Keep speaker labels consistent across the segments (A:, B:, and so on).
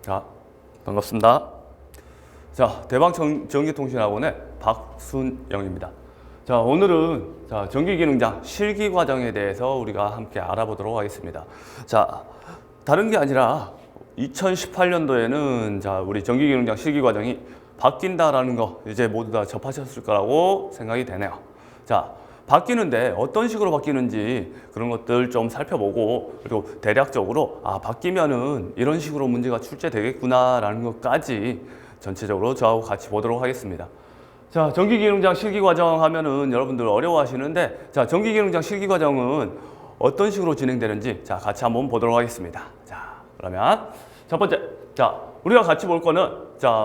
A: 자, 반갑습니다. 자, 대방전기통신학원의 박순영입니다. 자, 오늘은 전기기능장 실기 과정에 대해서 우리가 함께 알아보도록 하겠습니다. 자, 다른 게 아니라 2018년도에는 우리 전기기능장 실기 과정이 바뀐다라는 거 이제 모두 다 접하셨을 거라고 생각이 되네요. 자, 바뀌는데 어떤 식으로 바뀌는지 그런 것들 좀 살펴보고, 그리고 대략적으로 바뀌면은 이런 식으로 문제가 출제되겠구나라는 것까지 전체적으로 저하고 같이 보도록 하겠습니다. 자, 전기기능장 실기 과정 하면은 여러분들 어려워하시는데, 자, 전기기능장 실기 과정은 어떤 식으로 진행되는지 같이 한번 보도록 하겠습니다. 자, 그러면 첫 번째, 우리가 같이 볼 거는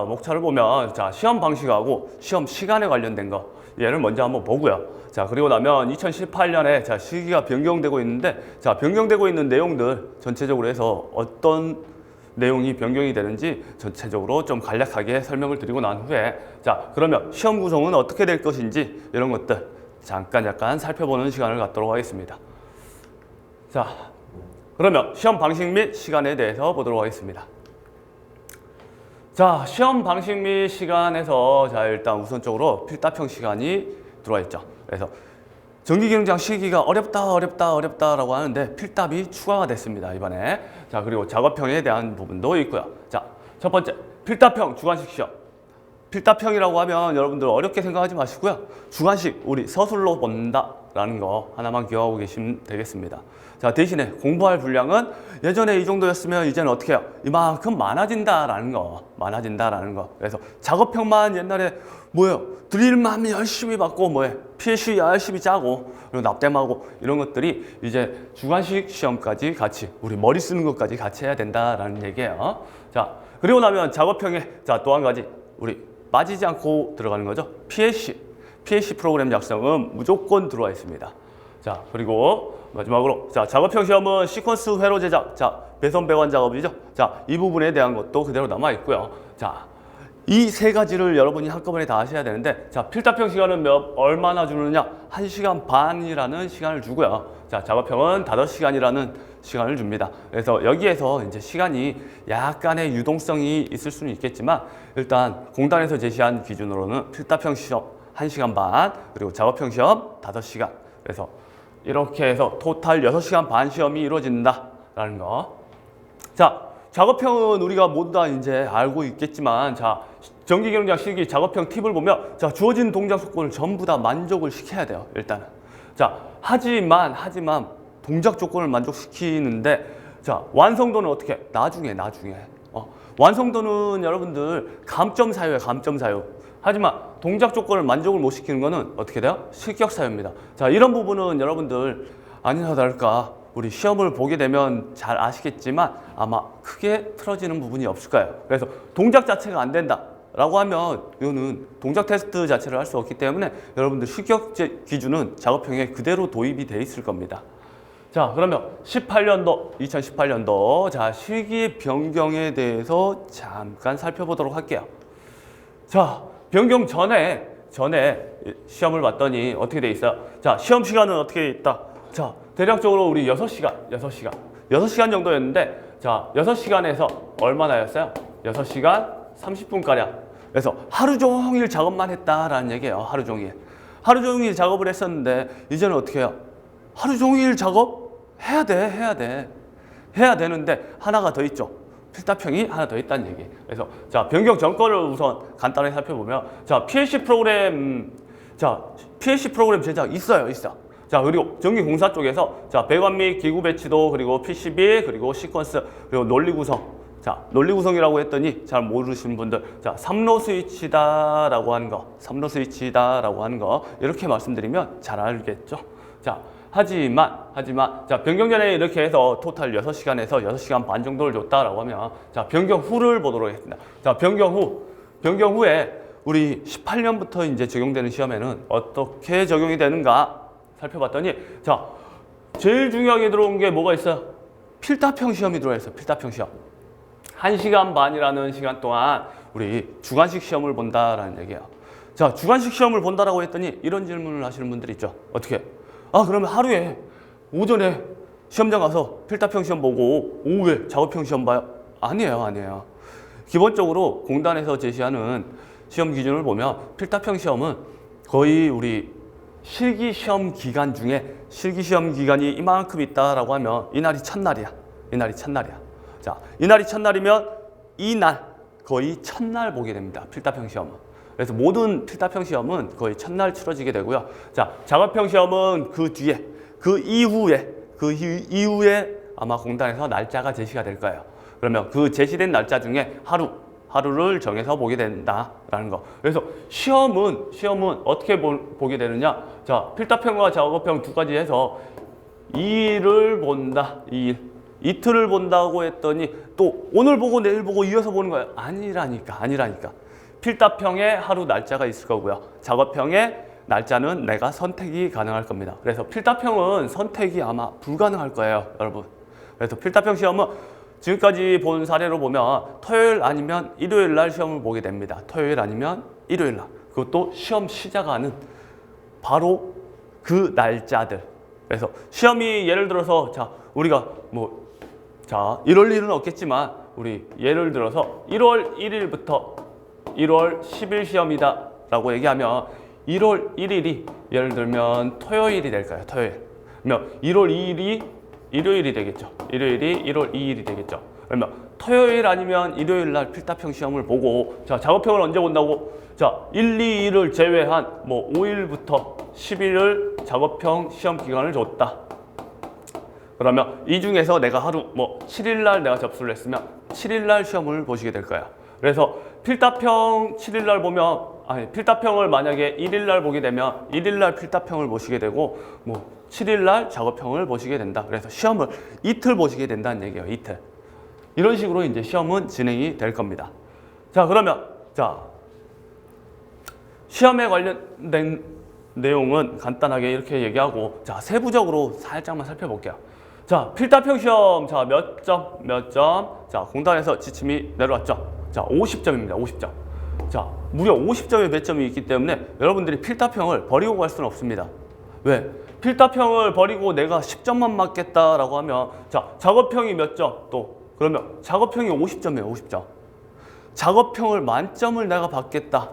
A: 목차를 보면 시험 방식하고 시험 시간에 관련된 거 얘를 먼저 한번 보고요. 자, 그리고 나면 2018년에 시기가 변경되고 있는데, 변경되고 있는 내용들 전체적으로 해서 어떤 내용이 변경이 되는지 전체적으로 좀 간략하게 설명을 드리고 난 후에, 그러면 시험 구성은 어떻게 될 것인지 이런 것들 잠깐 살펴보는 시간을 갖도록 하겠습니다. 자, 그러면 시험 방식 및 시간에 대해서 보도록 하겠습니다. 자, 시험 방식 및 시간에서 일단 우선적으로 필답형 시간이 들어와 있죠. 그래서 전기기능장 실기가 어렵다라고 하는데 필답이 추가가 됐습니다, 이번에. 자, 그리고 작업형에 대한 부분도 있고요. 자, 첫 번째, 필답형 주관식 시험. 필답형이라고 하면 여러분들 어렵게 생각하지 마시고요. 주관식, 우리 서술로 본다라는 거 하나만 기억하고 계시면 되겠습니다. 자, 대신에 공부할 분량은 예전에 이 정도였으면 이제는 어떻게 해요? 이만큼 많아진다라는 거. 그래서 작업형만 옛날에 드릴만 열심히 받고 PSC 열심히 짜고 그리고 납땜하고 이런 것들이 이제 주관식 시험까지 같이 우리 머리 쓰는 것까지 같이 해야 된다라는 얘기예요. 자, 그리고 나면 작업형에 또 한 가지 우리 빠지지 않고 들어가는 거죠. PSC 프로그램 작성은 무조건 들어와 있습니다. 자, 그리고 마지막으로 작업형 시험은 시퀀스 회로 제작, 배선 배관 작업이죠. 이 부분에 대한 것도 그대로 남아 있고요. 이 세 가지를 여러분이 한꺼번에 다 하셔야 되는데, 필답형 시간은 얼마나 주느냐? 1시간 반이라는 시간을 주고요. 작업형은 5시간이라는 시간을 줍니다. 그래서 여기에서 이제 시간이 약간의 유동성이 있을 수는 있겠지만, 일단 공단에서 제시한 기준으로는 필답형 시험 1시간 반, 그리고 작업형 시험 5시간. 그래서 이렇게 해서 토탈 6시간 반 시험이 이루어진다라는 거. 작업형은 우리가 모두 다 이제 알고 있겠지만, 전기기능장 실기 작업형 팁을 보면, 주어진 동작 조건을 전부 다 만족을 시켜야 돼요, 일단은. 하지만 동작 조건을 만족시키는데, 완성도는 어떻게? 나중에. 완성도는 여러분들 감점 사유예요, 감점 사유. 하지만 동작 조건을 만족을 못 시키는 거는 어떻게 돼요? 실격 사유입니다. 이런 부분은 여러분들 아니나 다를까 우리 시험을 보게 되면 잘 아시겠지만 아마 크게 틀어지는 부분이 없을 거예요. 그래서 동작 자체가 안 된다라고 하면 이거는 동작 테스트 자체를 할 수 없기 때문에 여러분들 실격 기준은 작업형에 그대로 도입이 돼 있을 겁니다. 그러면 2018년도 실기 변경에 대해서 잠깐 살펴보도록 할게요. 변경 전에 시험을 봤더니 어떻게 돼 있어요? 시험 시간은 어떻게 돼 있다? 대략적으로 우리 6시간 정도였는데, 6시간에서 얼마나였어요? 6시간 30분가량. 그래서 하루 종일 작업만 했다라는 얘기예요, 하루 종일. 하루 종일 작업을 했었는데, 이제는 어떻게 해요? 하루 종일 작업? 해야 되는데, 하나가 더 있죠. 필답형이 하나 더 있다는 얘기. 그래서 변경 전거를 우선 간단하게 살펴보면, PLC 프로그램 제작 있어요. 그리고 전기공사 쪽에서 배관 및 기구 배치도, 그리고 PCB, 그리고 시퀀스, 그리고 논리 구성. 논리 구성이라고 했더니 잘 모르시는 분들, 3로 스위치다라고 하는 거 이렇게 말씀드리면 잘 알겠죠. 하지만 변경 전에 이렇게 해서 토탈 6시간에서 6시간 반 정도를 줬다라고 하면, 변경 후를 보도록 하겠습니다. 변경 후에 우리 18년부터 이제 적용되는 시험에는 어떻게 적용이 되는가 살펴봤더니, 제일 중요하게 들어온 게 뭐가 있어요? 필답형 시험이 들어와 있어요. 필답형 시험. 1시간 반이라는 시간 동안 우리 주관식 시험을 본다라는 얘기예요. 주관식 시험을 본다라고 했더니 이런 질문을 하시는 분들이 있죠. 어떻게? 그러면 하루에 오전에 시험장 가서 필답형 시험 보고 오후에 작업형 시험 봐요? 아니에요. 기본적으로 공단에서 제시하는 시험 기준을 보면 필답형 시험은 거의 우리 실기시험 기간 중에 실기시험 기간이 이만큼 있다라고 하면 이날이 첫날이야. 이날이 첫날이야. 자, 이날이 첫날이면 이날 거의 첫날 보게 됩니다. 필답형 시험은. 그래서 모든 필답형 시험은 거의 첫날 치러지게 되고요. 자, 작업형 시험은 그 뒤에, 그 이후에 아마 공단에서 날짜가 제시가 될 거예요. 그러면 그 제시된 날짜 중에 하루를 정해서 보게 된다라는 거. 그래서 시험은 어떻게 보게 되느냐? 자, 필답형과 작업형 두 가지 해서 2일을 본다. 2일. 이틀을 본다고 했더니 또 오늘 보고 내일 보고 이어서 보는 거예요. 아니라니까. 필답형에 하루 날짜가 있을 거고요. 작업형의 날짜는 내가 선택이 가능할 겁니다. 그래서 필답형은 선택이 아마 불가능할 거예요, 여러분. 그래서 필답형 시험은 지금까지 본 사례로 보면 토요일 아니면 일요일 날 시험을 보게 됩니다. 토요일 아니면 일요일 날. 그것도 시험 시작하는 바로 그 날짜들. 그래서 시험이 예를 들어서 우리가 1월 1일은 없겠지만 우리 예를 들어서 1월 1일부터 1월 10일 시험이다 라고 얘기하면 1월 1일이 예를 들면 토요일이 될까요? 토요일. 그러면 1월 2일이 일요일이 되겠죠. 일요일이 1월 2일이 되겠죠. 그러면 토요일 아니면 일요일 날 필답형 시험을 보고, 자, 작업형을 언제 본다고? 자, 1, 2, 1을 제외한 5일부터 10일을 작업형 시험 기간을 줬다. 그러면 이 중에서 내가 하루 7일 날 내가 접수를 했으면 7일 날 시험을 보시게 될 거야. 그래서 필답형 7일 날 보면 필답형을 만약에 1일 날 보게 되면 1일 날 필답형을 보시게 되고 7일 날 작업형을 보시게 된다. 그래서 시험을 이틀 보시게 된다는 얘기예요. 이틀. 이런 식으로 이제 시험은 진행이 될 겁니다. 자, 그러면 시험에 관련된 내용은 간단하게 이렇게 얘기하고, 자, 세부적으로 살짝만 살펴볼게요. 자, 필답형 시험, 자, 몇 점. 자, 공단에서 지침이 내려왔죠. 자, 50점입니다. 50점. 자, 무려 50점의 배점이 있기 때문에 여러분들이 필답형을 버리고 갈 수는 없습니다. 왜? 필답형을 버리고 내가 10점만 맞겠다라고 하면, 자, 작업형이 몇 점? 또 그러면 작업형이 50점이에요. 50점. 작업형을 만점을 내가 받겠다.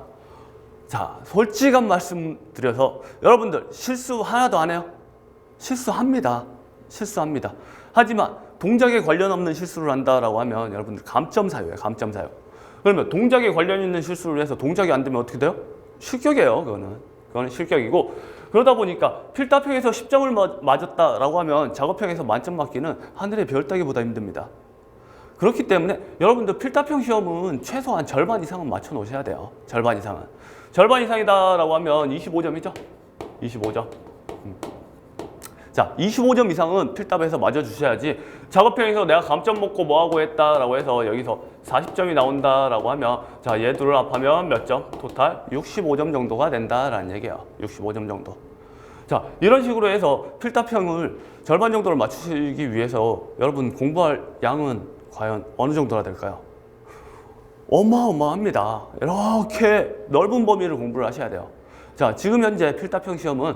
A: 자, 솔직한 말씀 드려서 여러분들 실수 하나도 안 해요? 실수합니다. 하지만 동작에 관련 없는 실수를 한다라고 하면 여러분들 감점 사유예요. 감점 사유. 그러면 동작에 관련 있는 실수를 해서 동작이 안 되면 어떻게 돼요? 실격이에요. 그거는 실격이고, 그러다 보니까 필답형에서 10점을 맞았다라고 하면 작업형에서 만점 맞기는 하늘의 별 따기보다 힘듭니다. 그렇기 때문에 여러분들 필답형 시험은 최소한 절반 이상은 맞춰 놓으셔야 돼요. 절반 이상은. 절반 이상이다라고 하면 25점이죠. 25점. 자, 25점 이상은 필답에서 맞아주셔야지, 작업형에서 내가 감점 먹고 뭐하고 했다라고 해서 여기서 40점이 나온다라고 하면, 자, 얘들을 합하면 몇 점? 토탈 65점 정도가 된다라는 얘기예요. 65점 정도. 자, 이런 식으로 해서 필답형을 절반 정도를 맞추시기 위해서 여러분 공부할 양은 과연 어느 정도나 될까요? 어마어마합니다. 이렇게 넓은 범위를 공부를 하셔야 돼요. 자, 지금 현재 필답형 시험은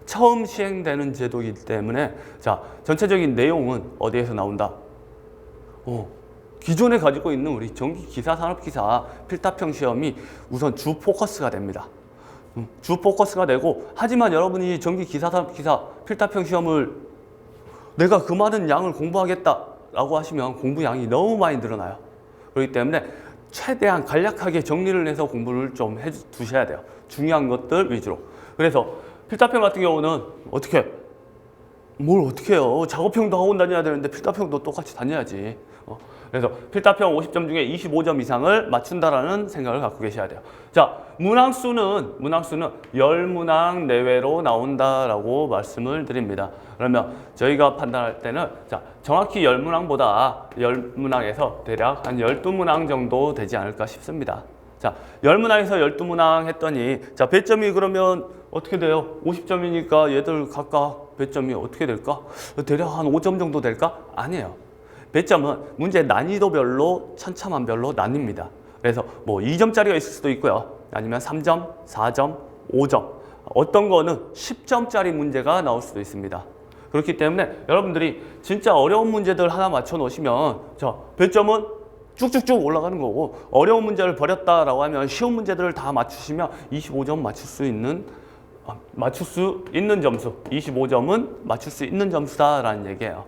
A: 처음 시행되는 제도이기 때문에, 자, 전체적인 내용은 어디에서 나온다? 기존에 가지고 있는 우리 전기기사, 산업기사 필답형 시험이 우선 주 포커스가 됩니다. 주 포커스가 되고, 하지만 여러분이 전기기사, 산업기사 필답형 시험을 내가 그 많은 양을 공부하겠다라고 하시면 공부량이 너무 많이 늘어나요. 그렇기 때문에 최대한 간략하게 정리를 해서 공부를 좀 해두셔야 돼요. 중요한 것들 위주로. 그래서 필답형 같은 경우는 뭘 어떻게 해요? 작업형도 하고 다녀야 되는데 필답형도 똑같이 다녀야지. 그래서 필답형 50점 중에 25점 이상을 맞춘다라는 생각을 갖고 계셔야 돼요. 자, 문항수는 10문항 내외로 나온다라고 말씀을 드립니다. 그러면 저희가 판단할 때는, 자, 정확히 10문항보다 10문항에서 대략 한 12문항 정도 되지 않을까 싶습니다. 자, 10문항에서 12문항 했더니, 자, 배점이 그러면 어떻게 돼요? 50점이니까 얘들 각각 배점이 어떻게 될까? 대략 한 5점 정도 될까? 아니에요. 배점은 문제 난이도별로 천차만별로 나뉩니다. 그래서 2점짜리가 있을 수도 있고요. 아니면 3점, 4점, 5점. 어떤 거는 10점짜리 문제가 나올 수도 있습니다. 그렇기 때문에 여러분들이 진짜 어려운 문제들 하나 맞춰 놓으시면, 자, 배점은 쭉쭉쭉 올라가는 거고, 어려운 문제를 버렸다라고 하면 쉬운 문제들을 다 맞추시면 25점 맞출 수 있는 점수, 25점은 맞출 수 있는 점수다라는 얘기예요.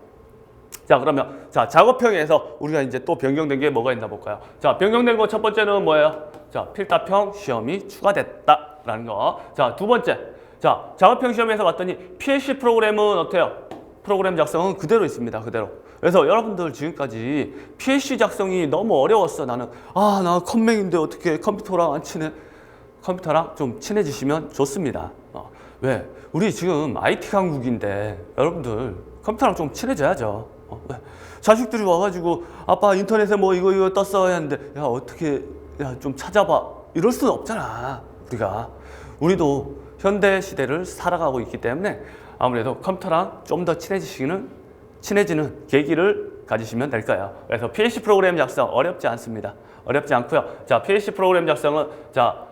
A: 자, 그러면 자, 작업형에서 우리가 이제 또 변경된 게 뭐가 있나 볼까요? 자, 변경된 거 첫 번째는 뭐예요? 자, 필답형 시험이 추가됐다라는 거. 자, 두 번째. 자, 작업형 시험에서 봤더니 PLC 프로그램은 어때요? 프로그램 작성은 그대로 있습니다. 그대로. 그래서 여러분들 지금까지 PLC 작성이 너무 어려웠어. 나는 나 컴맹인데 어떻게 컴퓨터랑 안 친해? 컴퓨터랑 좀 친해지시면 좋습니다. 왜? 우리 지금 IT 강국인데 여러분들 컴퓨터랑 좀 친해져야죠. 왜? 자식들이 와가지고 아빠 인터넷에 뭐 이거 떴어 했는데 야 어떻게 좀 찾아봐 이럴 수는 없잖아. 우리도 현대 시대를 살아가고 있기 때문에 아무래도 컴퓨터랑 좀 더 친해지는 계기를 가지시면 될 거예요. 그래서 PLC 프로그램 작성 어렵지 않습니다. 어렵지 않고요. 자, PLC 프로그램 작성은 자,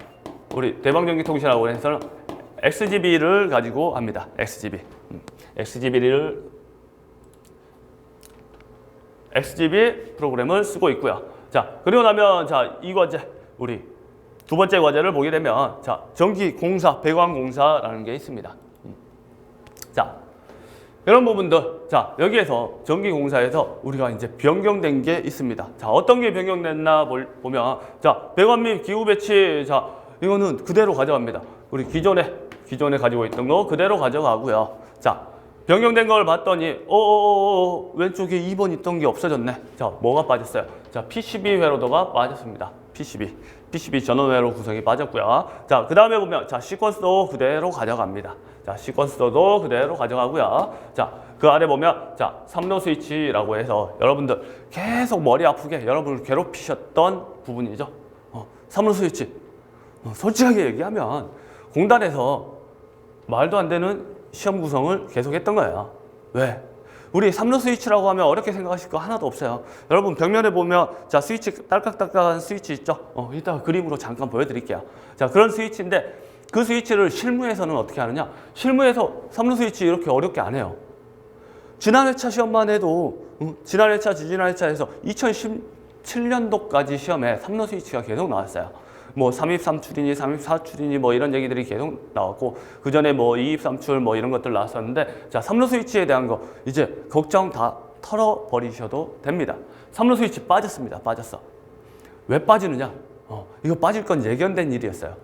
A: 우리 대방전기통신하고 해서는 XGB를 가지고 합니다. XGB 프로그램을 쓰고 있고요. 자, 그리고 나면 자, 이 과제 우리 두 번째 과제를 보게 되면 자, 전기공사, 배관공사라는 게 있습니다. 자, 이런 부분들, 자, 여기에서 전기공사에서 우리가 이제 변경된 게 있습니다. 자, 어떤 게 변경됐나 보면, 자, 배관 및 기후 배치, 자, 이거는 그대로 가져갑니다. 우리 기존에 가지고 있던 거 그대로 가져가고요. 자, 변경된 걸 봤더니, 왼쪽에 2번 있던 게 없어졌네. 자, 뭐가 빠졌어요? 자, PCB 회로도가 빠졌습니다. PCB 전원 회로 구성이 빠졌고요. 자, 그 다음에 보면, 자, 시퀀스도 그대로 가져갑니다. 자, 시퀀스도 그대로 가져가고요. 자, 그 아래 보면, 자, 3로 스위치라고 해서 여러분들 계속 머리 아프게 여러분을 괴롭히셨던 부분이죠. 3로 스위치. 솔직하게 얘기하면 공단에서 말도 안 되는 시험 구성을 계속했던 거예요. 왜? 우리 3로 스위치라고 하면 어렵게 생각하실 거 하나도 없어요. 여러분 벽면에 보면 자, 스위치 딸깍딸깍한 스위치 있죠? 이따가 그림으로 잠깐 보여드릴게요. 자, 그런 스위치인데 그 스위치를 실무에서는 어떻게 하느냐? 실무에서 3로 스위치 이렇게 어렵게 안 해요. 지난 회차 시험만 해도 지난 회차, 지지난 회차에서 2017년도까지 시험에 3로 스위치가 계속 나왔어요. 뭐 3입3출이니 3입4출이니 뭐 이런 얘기들이 계속 나왔고 그 전에 뭐 2입3출 뭐 이런 것들 나왔었는데 자, 3로 스위치에 대한 거 이제 걱정 다 털어버리셔도 됩니다. 3로 스위치 빠졌습니다. 빠졌어. 왜 빠지느냐? 이거 빠질 건 예견된 일이었어요.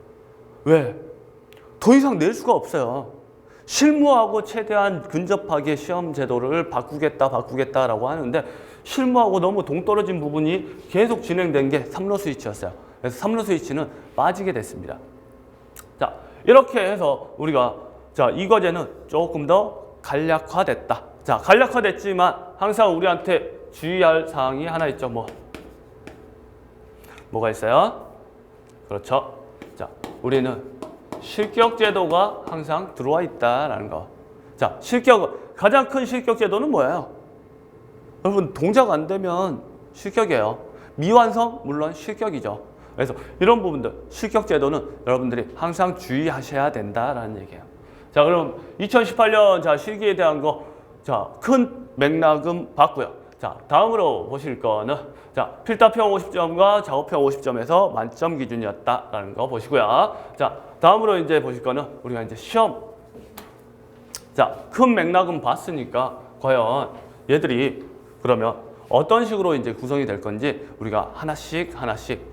A: 왜? 더 이상 낼 수가 없어요. 실무하고 최대한 근접하게 시험 제도를 바꾸겠다라고 하는데 실무하고 너무 동떨어진 부분이 계속 진행된 게 3로 스위치였어요. 그래서 3로 스위치는 빠지게 됐습니다. 자, 이렇게 해서 우리가 자, 이 과제는 조금 더 간략화됐다. 자, 간략화됐지만 항상 우리한테 주의할 사항이 하나 있죠. 뭐가 있어요? 그렇죠. 자, 우리는 실격 제도가 항상 들어와 있다라는 거. 자, 가장 큰 실격 제도는 뭐예요? 여러분, 동작 안 되면 실격이에요. 미완성 물론 실격이죠. 그래서 이런 부분들 실격 제도는 여러분들이 항상 주의하셔야 된다라는 얘기예요. 자, 그럼 2018년 자, 실기에 대한 거 자, 큰 맥락은 봤고요. 자, 다음으로 보실 거는 자, 필답형 50점과 작업형 50점에서 만점 기준이었다라는 거 보시고요. 자, 다음으로 이제 보실 거는 우리가 이제 시험. 자, 큰 맥락은 봤으니까 과연 얘들이 그러면 어떤 식으로 이제 구성이 될 건지 우리가 하나씩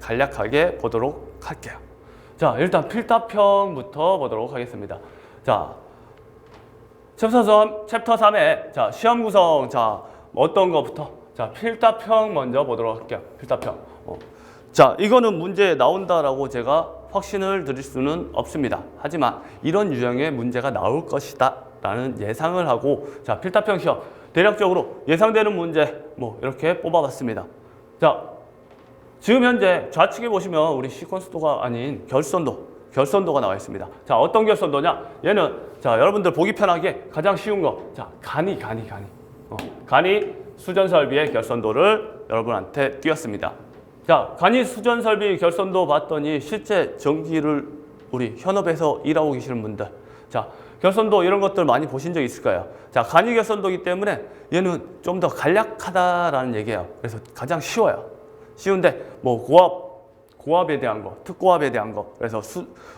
A: 간략하게 보도록 할게요. 자, 일단 필답형부터 보도록 하겠습니다. 자, 챕터 3에 자, 시험 구성 자, 어떤 거부터? 자, 필답형 먼저 보도록 할게요. 필답형. 자, 이거는 문제 나온다라고 제가 확신을 드릴 수는 없습니다. 하지만 이런 유형의 문제가 나올 것이다 라는 예상을 하고 자, 필답형 시험 대략적으로 예상되는 문제 뭐 이렇게 뽑아봤습니다. 자, 지금 현재 좌측에 보시면 우리 시퀀스도가 아닌 결선도가 나와 있습니다. 자, 어떤 결선도냐? 얘는 자, 여러분들 보기 편하게 가장 쉬운 거. 자, 간이 수전설비의 결선도를 여러분한테 띄웠습니다. 자, 간이 수전설비 결선도 봤더니 실제 전기를 우리 현업에서 일하고 계시는 분들 자, 결선도 이런 것들 많이 보신 적 있을 거예요. 자, 간이 결선도이기 때문에 얘는 좀 더 간략하다라는 얘기예요. 그래서 가장 쉬워요. 쉬운데 뭐 고압에 대한 거, 특고압에 대한 거. 그래서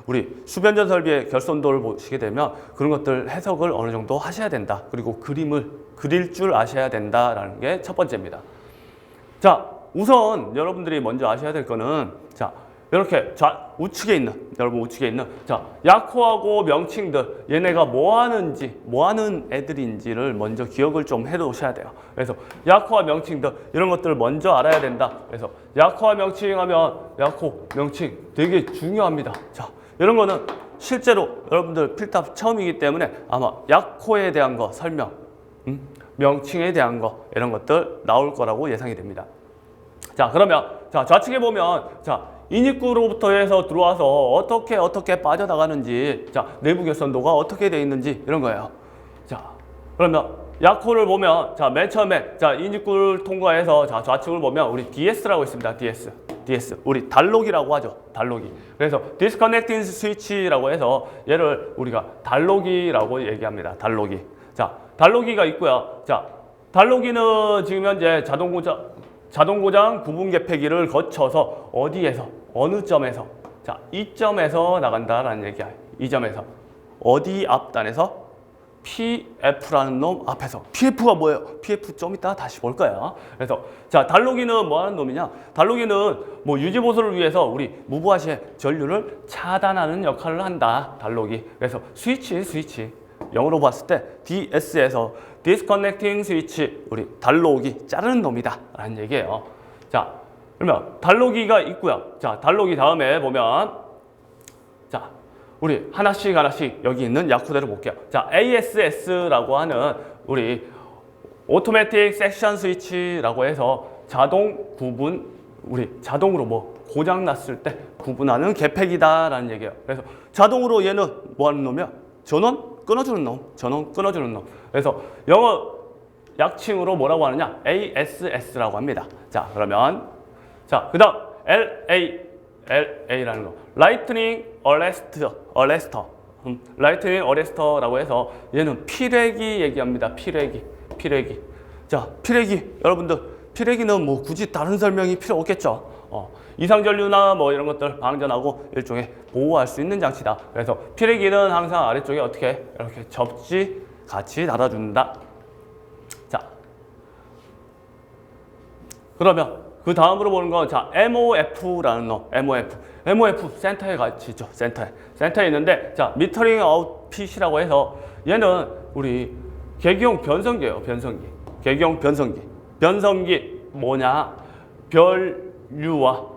A: 우리 수변전 설비의 결손도를 보시게 되면 그런 것들 해석을 어느 정도 하셔야 된다. 그리고 그림을 그릴 줄 아셔야 된다라는 게 첫 번째입니다. 자, 우선 여러분들이 먼저 아셔야 될 거는 자, 이렇게 우측에 있는 여러분 우측에 있는 자, 약호하고 명칭들 얘네가 뭐 하는 애들인지를 먼저 기억을 좀 해 놓으셔야 돼요. 그래서 약호와 명칭들 이런 것들을 먼저 알아야 된다. 그래서 약호와 명칭 하면 약호, 명칭 되게 중요합니다. 자, 이런 거는 실제로 여러분들 필답 처음이기 때문에 아마 약호에 대한 거 설명, 명칭에 대한 거 이런 것들 나올 거라고 예상이 됩니다. 자, 그러면 자, 좌측에 보면 자, 인입구로부터 해서 들어와서 어떻게 빠져나가는지, 자, 내부 결선도가 어떻게 되어 있는지 이런 거예요. 자, 그러면 약호를 보면 자, 맨 처음에 자, 인입구를 통과해서 자, 좌측을 보면 우리 DS라고 있습니다. DS. 우리 달록이라고 하죠. 달록이. 그래서 Disconnecting Switch라고 해서 얘를 우리가 달록이라고 얘기합니다. 달록이. 자, 달록이가 있고요. 자, 달록이는 지금 현재 자동 고장 구분 개폐기를 거쳐서 어느 점에서 자, 이 점에서 나간다라는 얘기야. 이 점에서 어디 앞단에서 PF라는 놈 앞에서. PF가 뭐예요? PF 좀 이따 다시 볼 거야. 그래서 자, 달록이는 뭐 하는 놈이냐? 달록이는 뭐 유지 보수를 위해서 우리 무브아시의 전류를 차단하는 역할을 한다. 달록이. 그래서 스위치 영어로 봤을 때 DS에서 Disconnecting Switch, 우리 달록이 자르는 놈이다 라는 얘기예요. 자, 그러면 달록이가 있고요. 자, 달록이 다음에 보면 자, 우리 하나씩 여기 있는 약호대로 볼게요. 자, ASS라고 하는 우리 Automatic Section Switch라고 해서 자동 구분, 우리 자동으로 뭐 고장 났을 때 구분하는 개폐기다라는 얘기예요. 그래서 자동으로 얘는 뭐 하는 놈이야? 전원 끊어주는 놈. 그래서 영어 약칭으로 뭐라고 하느냐? ASS라고 합니다. 자, 그러면 자, 그다음 LA라는 거. Lightning Arrestor. Lightning Arrestor라고 해서 얘는 피레기 얘기합니다. 피레기. 자, 피레기. 여러분들 피레기는 뭐 굳이 다른 설명이 필요 없겠죠. 이상전류나 뭐 이런 것들 방전하고 일종의 보호할 수 있는 장치다. 그래서 피레기는 항상 아래쪽에 어떻게 이렇게 접지 같이 달아준다. 자, 그러면 그 다음으로 보는 건 자, MOF라는 놈. MOF 센터에 같이 있죠. 센터에 있는데 자, 미터링 아웃핏이라고 해서 얘는 우리 계기용 변성기예요. 계기용 변성기 뭐냐? 변류와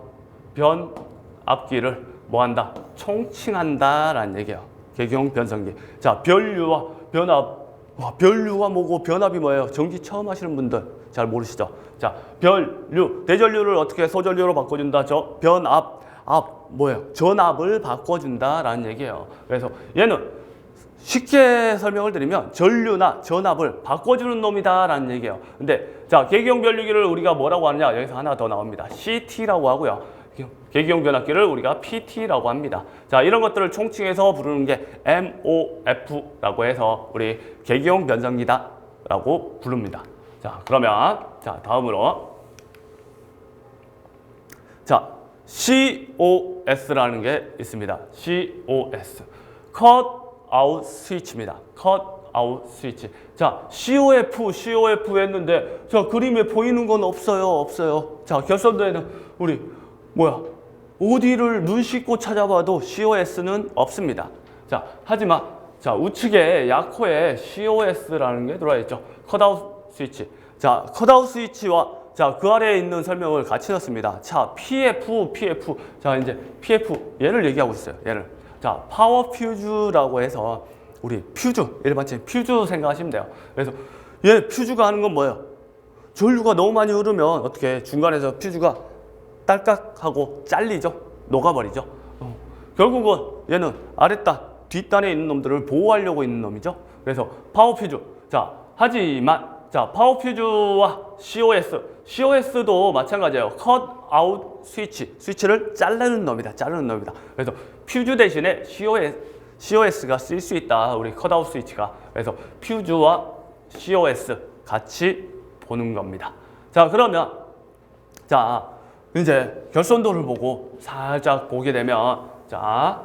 A: 변압기를 뭐한다? 총칭한다라는 얘기예요. 계기용 변성기. 자, 변류와 변압. 변류가 뭐고 변압이 뭐예요? 전기 처음 하시는 분들 잘 모르시죠? 자, 변류, 대전류를 어떻게 소전류로 바꿔준다? 뭐예요? 전압을 바꿔준다라는 얘기예요. 그래서 얘는 쉽게 설명을 드리면 전류나 전압을 바꿔주는 놈이다라는 얘기예요. 근데 자, 계기용 변류기를 우리가 뭐라고 하느냐? 여기서 하나 더 나옵니다. CT라고 하고요. 계기용 변압기를 우리가 PT라고 합니다. 자, 이런 것들을 총칭해서 부르는 게 MOF라고 해서 우리 계기용 변성기다라고 부릅니다. 자, 그러면 자, 다음으로 자, COS라는 게 있습니다. COS. Cut Out Switch입니다. Cut Out Switch. 자, COF 했는데 저 그림에 보이는 건 없어요. 자, 결선도에는 우리 뭐야? 어디를 눈 씻고 찾아봐도 COS는 없습니다. 자, 하지만 자, 우측에 약호에 COS라는 게 들어와 있죠. 컷아웃 스위치. 자, 컷아웃 스위치와 자, 그 아래에 있는 설명을 같이 넣습니다. 자, PF. 자, 이제 PF 얘를 얘기하고 있어요. 얘를. 자, 파워 퓨즈라고 해서 우리 퓨즈, 일반적인 퓨즈 생각하시면 돼요. 그래서 얘 퓨즈가 하는 건 뭐예요? 전류가 너무 많이 흐르면 어떻게 중간에서 퓨즈가 딸깍하고 잘리죠. 녹아버리죠. 결국은 얘는 아랫단, 뒷단에 있는 놈들을 보호하려고 있는 놈이죠. 그래서 파워 퓨즈. 자, 하지만 자, 파워 퓨즈와 COS도 마찬가지예요. 컷 아웃 스위치를 자르는 놈이다. 그래서 퓨즈 대신에 COS가 쓸 수 있다. 우리 컷 아웃 스위치가. 그래서 퓨즈와 COS 같이 보는 겁니다. 자, 그러면 자, 이제 결손도를 보고 살짝 보게 되면 자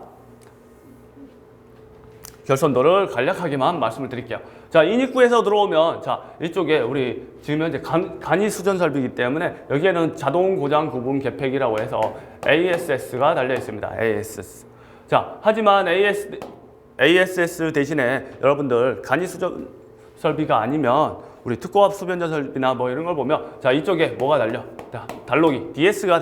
A: 결손도를 간략하게만 말씀을 드릴게요. 자, 인입구에서 들어오면 자 이쪽에 우리 지금 현재 간이 수전 설비이기 때문에 여기에는 자동 고장 구분 개폐기라고 해서 ASS가 달려 있습니다. ASS. 자, 하지만 ASS 대신에 여러분들 간이 수전 설비가 아니면 우리 특고압 수변전 설비나 뭐 이런 걸 보면 자 이쪽에 뭐가 달려? 자, 달로기 DS가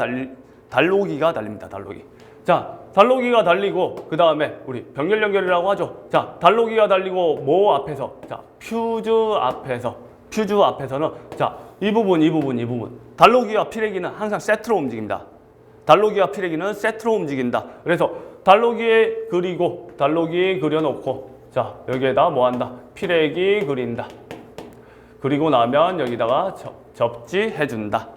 A: 달로기가 달립니다. 달로기. 자, 달로기가 달리고 그 다음에 우리 병렬 연결이라고 하죠. 자, 달로기가 달리고 뭐 앞에서 자 퓨즈 앞에서는 자 이 부분 달로기와 피레기는 항상 세트로 움직입니다. 달로기와 피레기는 세트로 움직인다. 그래서 달로기에 그리고 달로기 그려놓고 자 여기에다 뭐 한다? 피레기 그린다. 그리고 나면 여기다가 접지해준다.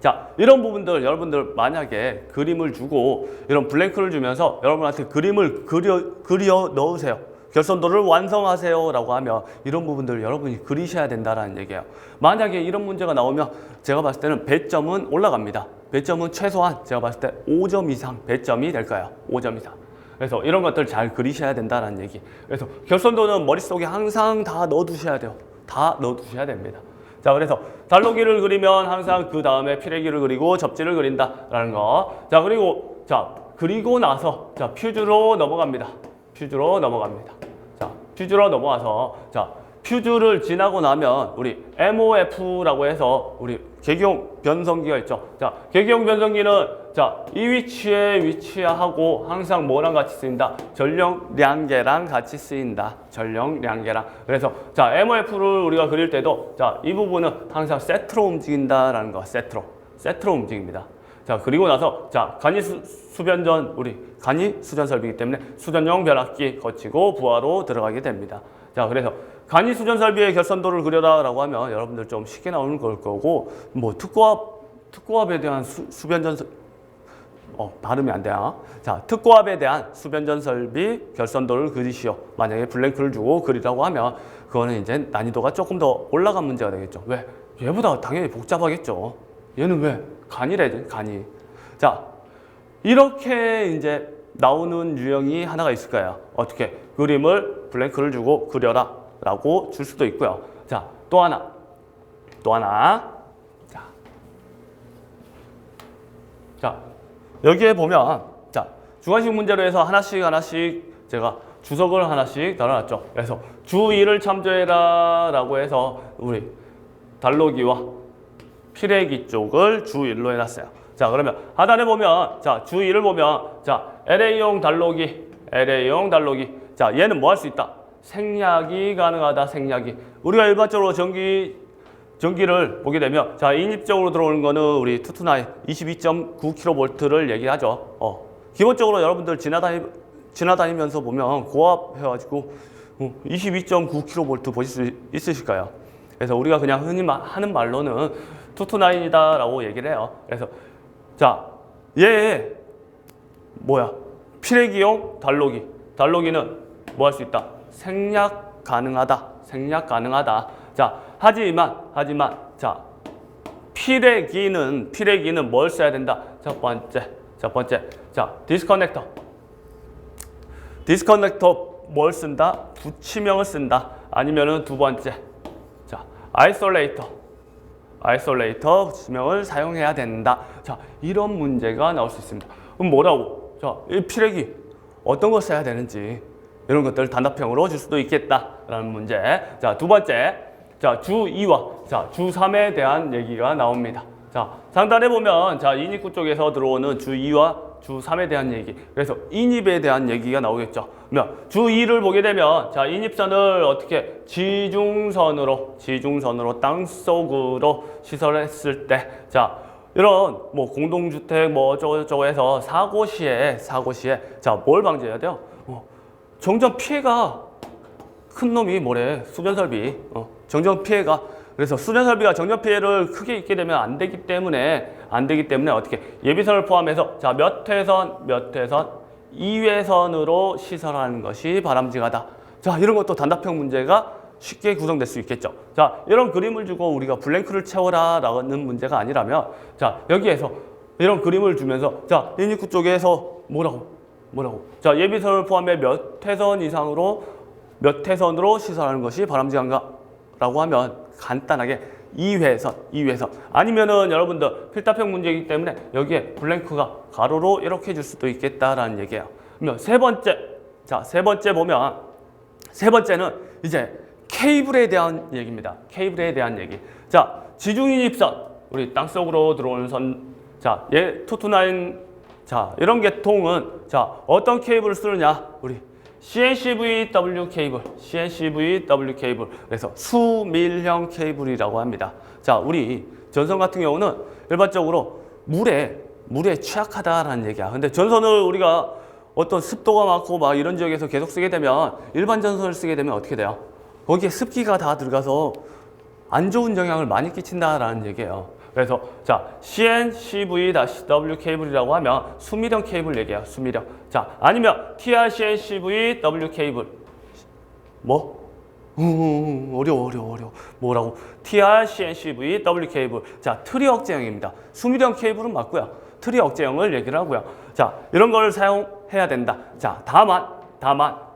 A: 자, 이런 부분들 여러분들 만약에 그림을 주고 이런 블랭크를 주면서 여러분한테 그림을 그려 넣으세요. 결손도를 완성하세요 라고 하면 이런 부분들 여러분이 그리셔야 된다라는 얘기예요. 만약에 이런 문제가 나오면 제가 봤을 때는 배점은 올라갑니다. 배점은 최소한 제가 봤을 때 5점 이상 배점이 될 거예요. 5점 이상. 그래서 이런 것들 잘 그리셔야 된다는 얘기. 그래서 결손도는 머릿속에 항상 다 넣어두셔야 돼요. 다 넣어두셔야 됩니다. 자, 그래서 달로기를 그리면 항상 그 다음에 피레기를 그리고 접지를 그린다라는 거. 자, 그리고 자 그리고 나서 자 퓨즈로 넘어갑니다. 퓨즈로 넘어갑니다. 자, 퓨즈로 넘어와서 자 퓨즈를 지나고 나면 우리 MOF라고 해서 우리 계기용 변성기가 있죠. 자, 계기용 변성기는 자, 이 위치에 위치하고 항상 뭐랑 같이 쓰인다? 전력량계랑 같이 쓰인다. 전력량계랑. 그래서 자, MOF를 우리가 그릴 때도 자, 이 부분은 항상 세트로 움직인다라는 거. 세트로 움직입니다. 자, 그리고 나서 자, 간이 수변전 우리 간이 수전 설비이기 때문에 수전용 변압기 거치고 부하로 들어가게 됩니다. 자, 그래서 간이 수전 설비의 결손도를 그려라라고 하면 여러분들 좀 쉽게 나오는 걸 거고 뭐 특고압에 대한 수변전 발음이 안 돼요. 자, 특고압에 대한 수변전 설비 결손도를 그리시오. 만약에 블랭크를 주고 그리라고 하면 그거는 이제 난이도가 조금 더 올라간 문제가 되겠죠. 왜? 얘보다 당연히 복잡하겠죠. 얘는 왜? 간이래, 간이. 자, 이렇게 이제 나오는 유형이 하나가 있을 거예요. 어떻게? 그림을 블랭크를 주고 그려라 라고 줄 수도 있고요. 자, 또 하나. 자, 여기에 보면 자, 주관식 문제로 해서 하나씩 제가 주석을 하나씩 달아놨죠. 그래서 주2를 참조해라 라고 해서 우리 달로기와 피레기 쪽을 주1로 해놨어요. 자, 그러면 하단에 보면 자, 주2를 보면 자, LA용 달로기. 자, 얘는 뭐 할 수 있다? 생략이 가능하다. 생략이. 우리가 일반적으로 전기를 보게 되면 자, 인입적으로 들어오는 거는 우리 투투나인 22.9kV를 얘기하죠. 기본적으로 여러분들 지나다니면서 보면 고압 해가지고 22.9kV 보실 수 있으실까요? 그래서 우리가 그냥 흔히 하는 말로는 투투나인이다라고 얘기를 해요. 그래서 자, 얘 뭐야? 피레기용 달로기는 뭐 할 수 있다? 생략 가능하다. 자, 하지만 자, 피레기는 뭘 써야 된다? 첫 번째. 자, 디스커넥터 뭘 쓴다? 부치명을 쓴다. 아니면은 두 번째. 자, 아이솔레이터 부치명을 사용해야 된다. 자, 이런 문제가 나올 수 있습니다. 그럼 뭐라고? 자, 이 피레기 어떤 거 써야 되는지 이런 것들 단답형으로 줄 수도 있겠다라는 문제. 자, 두 번째. 자, 주2와 자, 주3에 대한 얘기가 나옵니다. 자, 상단에 보면 자, 인입구 쪽에서 들어오는 주2와 주3에 대한 얘기. 그래서 인입에 대한 얘기가 나오겠죠. 그러면 주2를 보게 되면 자, 인입선을 어떻게 지중선으로 땅속으로 시설했을 때 자, 이런 뭐 공동주택 뭐 어쩌고 해서 사고 시에 자, 뭘 방지해야 돼요? 정전 피해가 큰 놈이 뭐래? 수변설비. 정전 피해가. 그래서 수변설비가 정전 피해를 크게 입게 되면 안 되기 때문에 어떻게? 예비선을 포함해서 자, 몇 회선 2회선으로 시설하는 것이 바람직하다. 자, 이런 것도 단답형 문제가 쉽게 구성될 수 있겠죠. 자, 이런 그림을 주고 우리가 블랭크를 채워라 라는 문제가 아니라면 자, 여기에서 이런 그림을 주면서 자, 인입구 쪽에서 뭐라고? 자, 예비선을 포함해 몇 회선 이상으로 몇 회선으로 시설하는 것이 바람직한가라고 하면 간단하게 2회선. 아니면은 여러분들 필답형 문제이기 때문에 여기에 블랭크가 가로로 이렇게 줄 수도 있겠다라는 얘기예요. 그러면 세 번째 보면 세 번째는 이제 케이블에 대한 얘기입니다. 케이블에 대한 얘기. 자, 지중인입선, 우리 땅속으로 들어오는 선, 자, 투투나인, 자, 이런 계통은 자, 어떤 케이블을 쓰느냐? 우리 CNCVW 케이블. 그래서 수밀형 케이블이라고 합니다. 자, 우리 전선 같은 경우는 일반적으로 물에 취약하다라는 얘기야. 근데 전선을 우리가 어떤 습도가 많고 막 이런 지역에서 계속 쓰게 되면 일반 전선을 쓰게 되면 어떻게 돼요? 거기에 습기가 다 들어가서 안 좋은 영향을 많이 끼친다라는 얘기예요. 그래서 자, CNCV-W 케이블이라고 하면 수밀형 케이블 얘기예요. 수밀형. 자, 아니면 TRCNCV-W 케이블. 뭐? 어려워. 뭐라고? TRCNCV-W 케이블. 자, 트리 억제형입니다. 수밀형 케이블은 맞고요. 트리 억제형을 얘기를 하고요. 자, 이런 걸 사용해야 된다. 자, 다만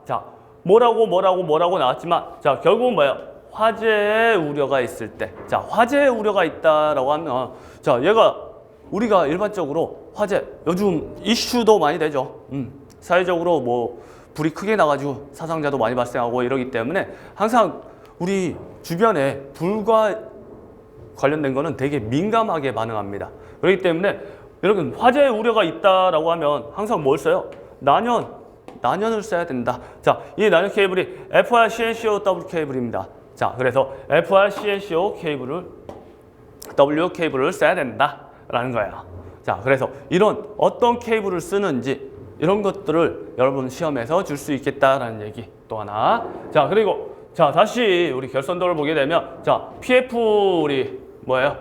A: 자, 뭐라고 나왔지만 자, 결국은 뭐예요? 화재의 우려가 있을 때, 자, 화재의 우려가 있다라고 하면, 자, 얘가 우리가 일반적으로 화재, 요즘 이슈도 많이 되죠. 사회적으로 뭐 불이 크게 나가지고 사상자도 많이 발생하고 이러기 때문에 항상 우리 주변에 불과 관련된 거는 되게 민감하게 반응합니다. 그렇기 때문에 여러분 화재의 우려가 있다라고 하면 항상 뭘 써요? 난연을 써야 된다. 자, 이 난연 케이블이 FR-CNCO-W 케이블입니다. 자, 그래서 FR-CNCO W 케이블을 써야 된다라는 거예요. 자, 그래서 이런 어떤 케이블을 쓰는지 이런 것들을 여러분 시험에서 줄 수 있겠다라는 얘기 또 하나. 자, 그리고 자, 다시 우리 결선도를 보게 되면 자, PF 우리 뭐예요?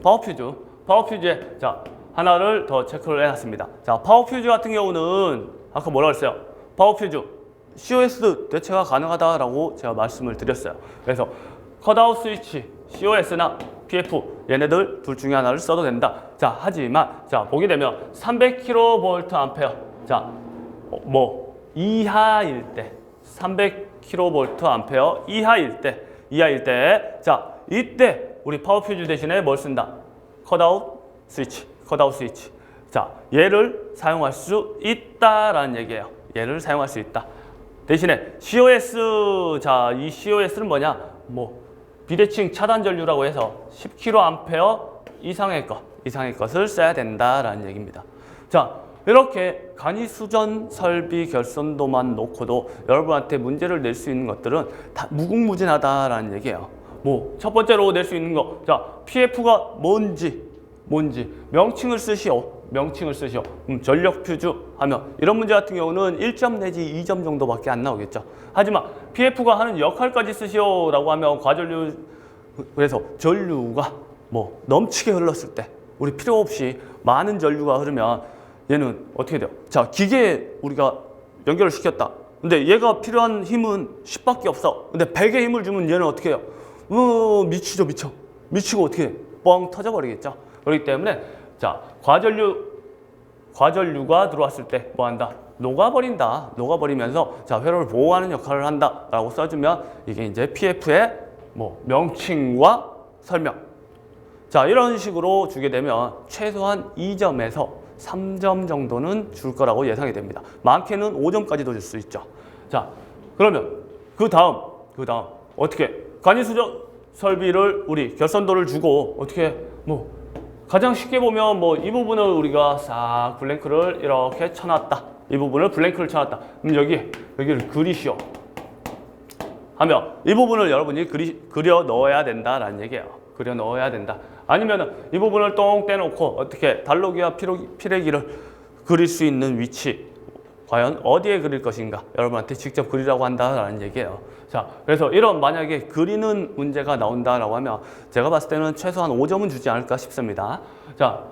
A: 파워퓨즈에 자, 하나를 더 체크를 해놨습니다. 자, 파워퓨즈 같은 경우는 아까 뭐라고 했어요? 파워퓨즈 COS 대체가 가능하다라고 제가 말씀을 드렸어요. 그래서 컷아웃 스위치, COS나 PF 얘네들 둘 중에 하나를 써도 된다. 자, 하지만 자, 보게 되면 300kV 암페어. 자, 뭐 이하일 때 300kV 암페어 이하일 때 자, 이때 우리 파워퓨즈 대신에 뭘 쓴다? 컷아웃 스위치. 자, 얘를 사용할 수 있다라는 얘기예요. 얘를 사용할 수 있다. 대신에 COS, 자, 이 COS는 뭐냐? 뭐 비대칭 차단 전류라고 해서 10kA 이상의 것을 써야 된다라는 얘기입니다. 자, 이렇게 간이 수전 설비 결선도만 놓고도 여러분한테 문제를 낼 수 있는 것들은 다 무궁무진하다라는 얘기예요. 뭐 첫 번째로 낼 수 있는 거, 자, PF가 뭔지 명칭을 쓰시오. 전력 퓨즈 하면 이런 문제 같은 경우는 1점 내지 2점 정도밖에 안 나오겠죠. 하지만 PF가 하는 역할까지 쓰시오라고 하면 과전류, 그래서 전류가 뭐 넘치게 흘렀을 때 우리 필요 없이 많은 전류가 흐르면 얘는 어떻게 돼요? 자, 기계에 우리가 연결을 시켰다. 근데 얘가 필요한 힘은 10밖에 없어. 근데 100의 힘을 주면 얘는 어떻게 해요? 미치고 어떻게 해? 뻥 터져버리겠죠. 그렇기 때문에 자, 과전류가 들어왔을 때 뭐 한다? 녹아버리면서 자, 회로를 보호하는 역할을 한다라고 써주면 이게 이제 PF의 뭐 명칭과 설명. 자, 이런 식으로 주게 되면 최소한 2점에서 3점 정도는 줄 거라고 예상이 됩니다. 많게는 5점까지도 줄 수 있죠. 자, 그러면 그 다음 어떻게 간이수전 설비를 우리 결선도를 주고 어떻게 뭐 가장 쉽게 보면 뭐 이 부분을 우리가 싹 블랭크를 이렇게 쳐놨다. 이 부분을 블랭크를 쳐놨다. 그럼 여기를 그리시오 하면 이 부분을 여러분이 그려 넣어야 된다라는 얘기예요. 그려 넣어야 된다. 아니면은 이 부분을 똥 떼놓고 어떻게 달로기와 피레기를 그릴 수 있는 위치 과연 어디에 그릴 것인가 여러분한테 직접 그리라고 한다라는 얘기예요. 자, 그래서 이런 만약에 그리는 문제가 나온다라고 하면 제가 봤을 때는 최소한 5점은 주지 않을까 싶습니다. 자,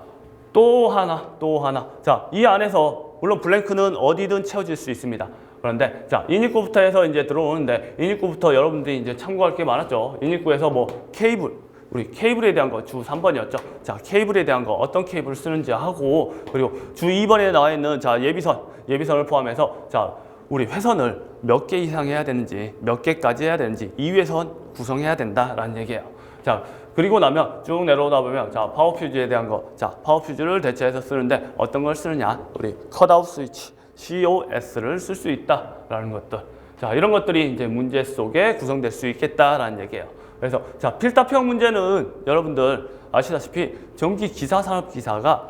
A: 또 하나. 자, 이 안에서 물론 블랭크는 어디든 채워질 수 있습니다. 그런데 자, 인입구부터 해서 이제 들어오는데 인입구부터 여러분들이 이제 참고할 게 많았죠. 인입구에서 뭐 케이블, 우리 케이블에 대한 거 주 3번이었죠. 자, 케이블에 대한 거 어떤 케이블을 쓰는지 하고, 그리고 주 2번에 나와 있는 자, 예비선을 포함해서 자, 우리 회선을 몇 개 이상 해야 되는지, 몇 개까지 해야 되는지, 이외선 구성해야 된다라는 얘기예요. 자, 그리고 나면 쭉 내려오다 보면 자, 파워 퓨즈에 대한 거. 자, 파워 퓨즈를 대체해서 쓰는데 어떤 걸 쓰느냐? 우리 컷아웃 스위치 COS를 쓸 수 있다라는 것들. 자, 이런 것들이 이제 문제 속에 구성될 수 있겠다라는 얘기예요. 그래서 자, 필답형 문제는 여러분들 아시다시피 전기 기사 산업 기사가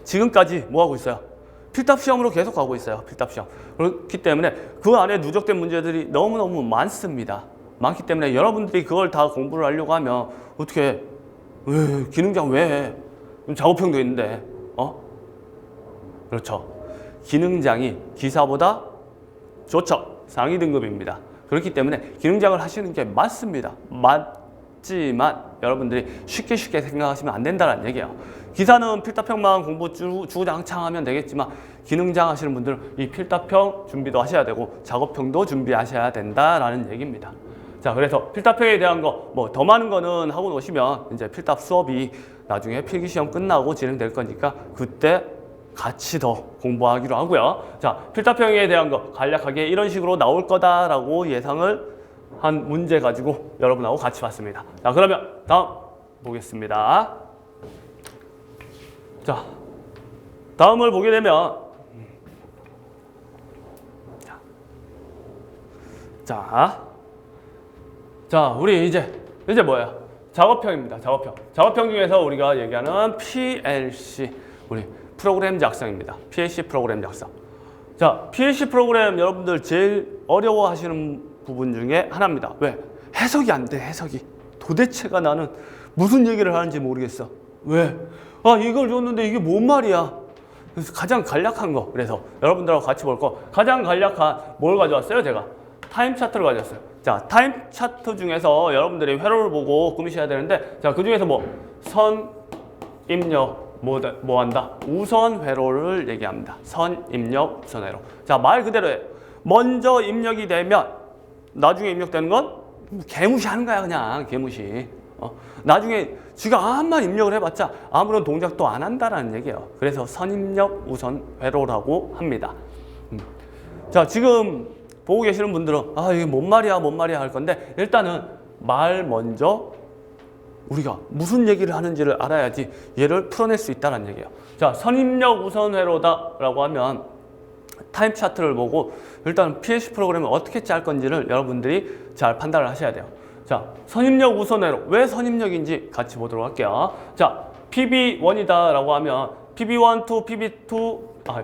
A: 지금까지 뭐 하고 있어요? 필답 시험으로 계속 가고 있어요. 필답 시험. 그렇기 때문에 그 안에 누적된 문제들이 너무너무 많습니다. 많기 때문에 여러분들이 그걸 다 공부를 하려고 하면 어떻게 기능장 왜 해? 작업형도 있는데 그렇죠. 기능장이 기사보다 좋죠. 상위 등급입니다. 그렇기 때문에 기능장을 하시는 게 맞습니다. 맞지만 여러분들이 쉽게 생각하시면 안 된다는 얘기예요. 기사는 필답형만 공부 주구장창 하면 되겠지만 기능장 하시는 분들은 이 필답형 준비도 하셔야 되고 작업형도 준비하셔야 된다라는 얘기입니다. 자, 그래서 필답형에 대한 거 뭐 더 많은 거는 하고 노시면 이제 필답 수업이 나중에 필기시험 끝나고 진행될 거니까 그때 같이 더 공부하기로 하고요. 자, 필답형에 대한 거 간략하게 이런 식으로 나올 거다라고 예상을 한 문제 가지고 여러분하고 같이 봤습니다. 자, 그러면 다음 보겠습니다. 자, 다음을 보게 되면 자, 우리 이제 뭐예요? 작업형입니다. 작업형 중에서 우리가 얘기하는 PLC, 우리 프로그램 작성입니다. PLC 프로그램 작성. 자, PLC 프로그램 여러분들 제일 어려워하시는 부분 중에 하나입니다. 왜? 해석이 안 돼, 해석이. 도대체가 나는 무슨 얘기를 하는지 모르겠어. 왜? 이걸 줬는데 이게 뭔 말이야? 그래서 가장 간략한 거. 그래서 여러분들하고 같이 볼 거. 가장 간략한 뭘 가져왔어요, 제가? 타임 차트를 가져왔어요. 자, 타임 차트 중에서 여러분들이 회로를 보고 꾸미셔야 되는데, 자, 그 중에서 선 입력, 뭐 한다? 우선 회로를 얘기합니다. 선 입력, 우선 회로. 자, 말 그대로예요. 먼저 입력이 되면 나중에 입력되는 건 개무시하는 거야, 그냥 개무시. 나중에 지가 아무만 입력을 해봤자 아무런 동작도 안 한다라는 얘기예요. 그래서 선입력 우선 회로라고 합니다. 자, 지금 보고 계시는 분들은 이게 뭔 말이야 할 건데, 일단은 말 먼저 우리가 무슨 얘기를 하는지를 알아야지 얘를 풀어낼 수 있다는 얘기예요. 자, 선입력 우선 회로다라고 하면 타임 차트를 보고 일단 PLC 프로그램을 어떻게 짤 건지를 여러분들이 잘 판단을 하셔야 돼요. 자, 선입력 우선 회로. 왜 선입력인지 같이 보도록 할게요. 자, PB1이다라고 하면 PB1, 2, PB2,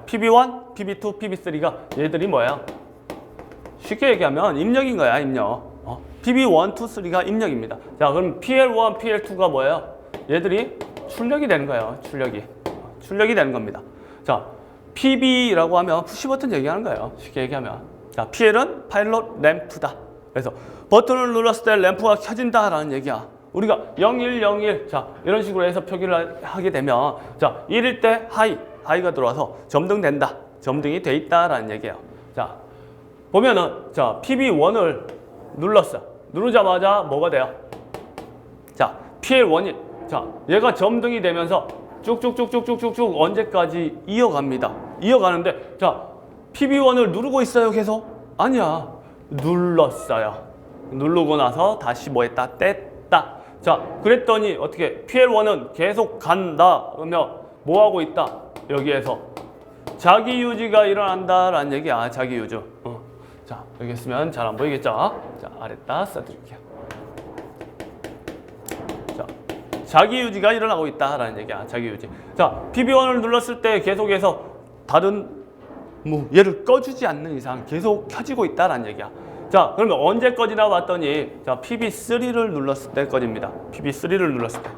A: PB1, PB2, PB3가 얘들이 뭐예요? 쉽게 얘기하면 입력인 거야, 입력. PB1, 2, 3가 입력입니다. 자, 그럼 PL1, PL2가 뭐예요? 얘들이 출력이 되는 거예요, 출력이 되는 겁니다. 자, PB라고 하면 푸시 버튼 얘기하는 거예요, 쉽게 얘기하면. 자, PL은 파일럿 램프다. 그래서 버튼을 눌렀을 때 램프가 켜진다라는 얘기야. 우리가 0101, 자, 이런 식으로 해서 표기를 하게 되면, 자, 1일 때 하이가 들어와서 점등된다, 점등이 돼 있다라는 얘기예요. 자, 보면은, 자, PB1을 눌렀어. 누르자마자 뭐가 돼요? 자, PL1이, 자, 얘가 점등이 되면서 쭉쭉쭉쭉쭉쭉 언제까지 이어갑니다. 이어가는데, 자, PB1을 누르고 있어요, 계속? 아니야. 눌렀어요. 누르고 나서 다시 뭐 했다? 뗐다. 자, 그랬더니 어떻게? PL1은 계속 간다. 그러면 뭐 하고 있다? 여기에서 자기 유지가 일어난다라는 얘기야, 자기 유지. 자, 여기 있으면 잘 안 보이겠죠? 자, 아래다 써드릴게요. 자, 자기 유지가 일어나고 있다라는 얘기야, 자기 유지. 자, PB1을 눌렀을 때 계속해서 다른 얘를 꺼주지 않는 이상 계속 켜지고 있다라는 얘기야. 자, 그러면 언제 꺼지나 봤더니, 자, PB3를 눌렀을 때 꺼집니다. PB3를 눌렀을 때.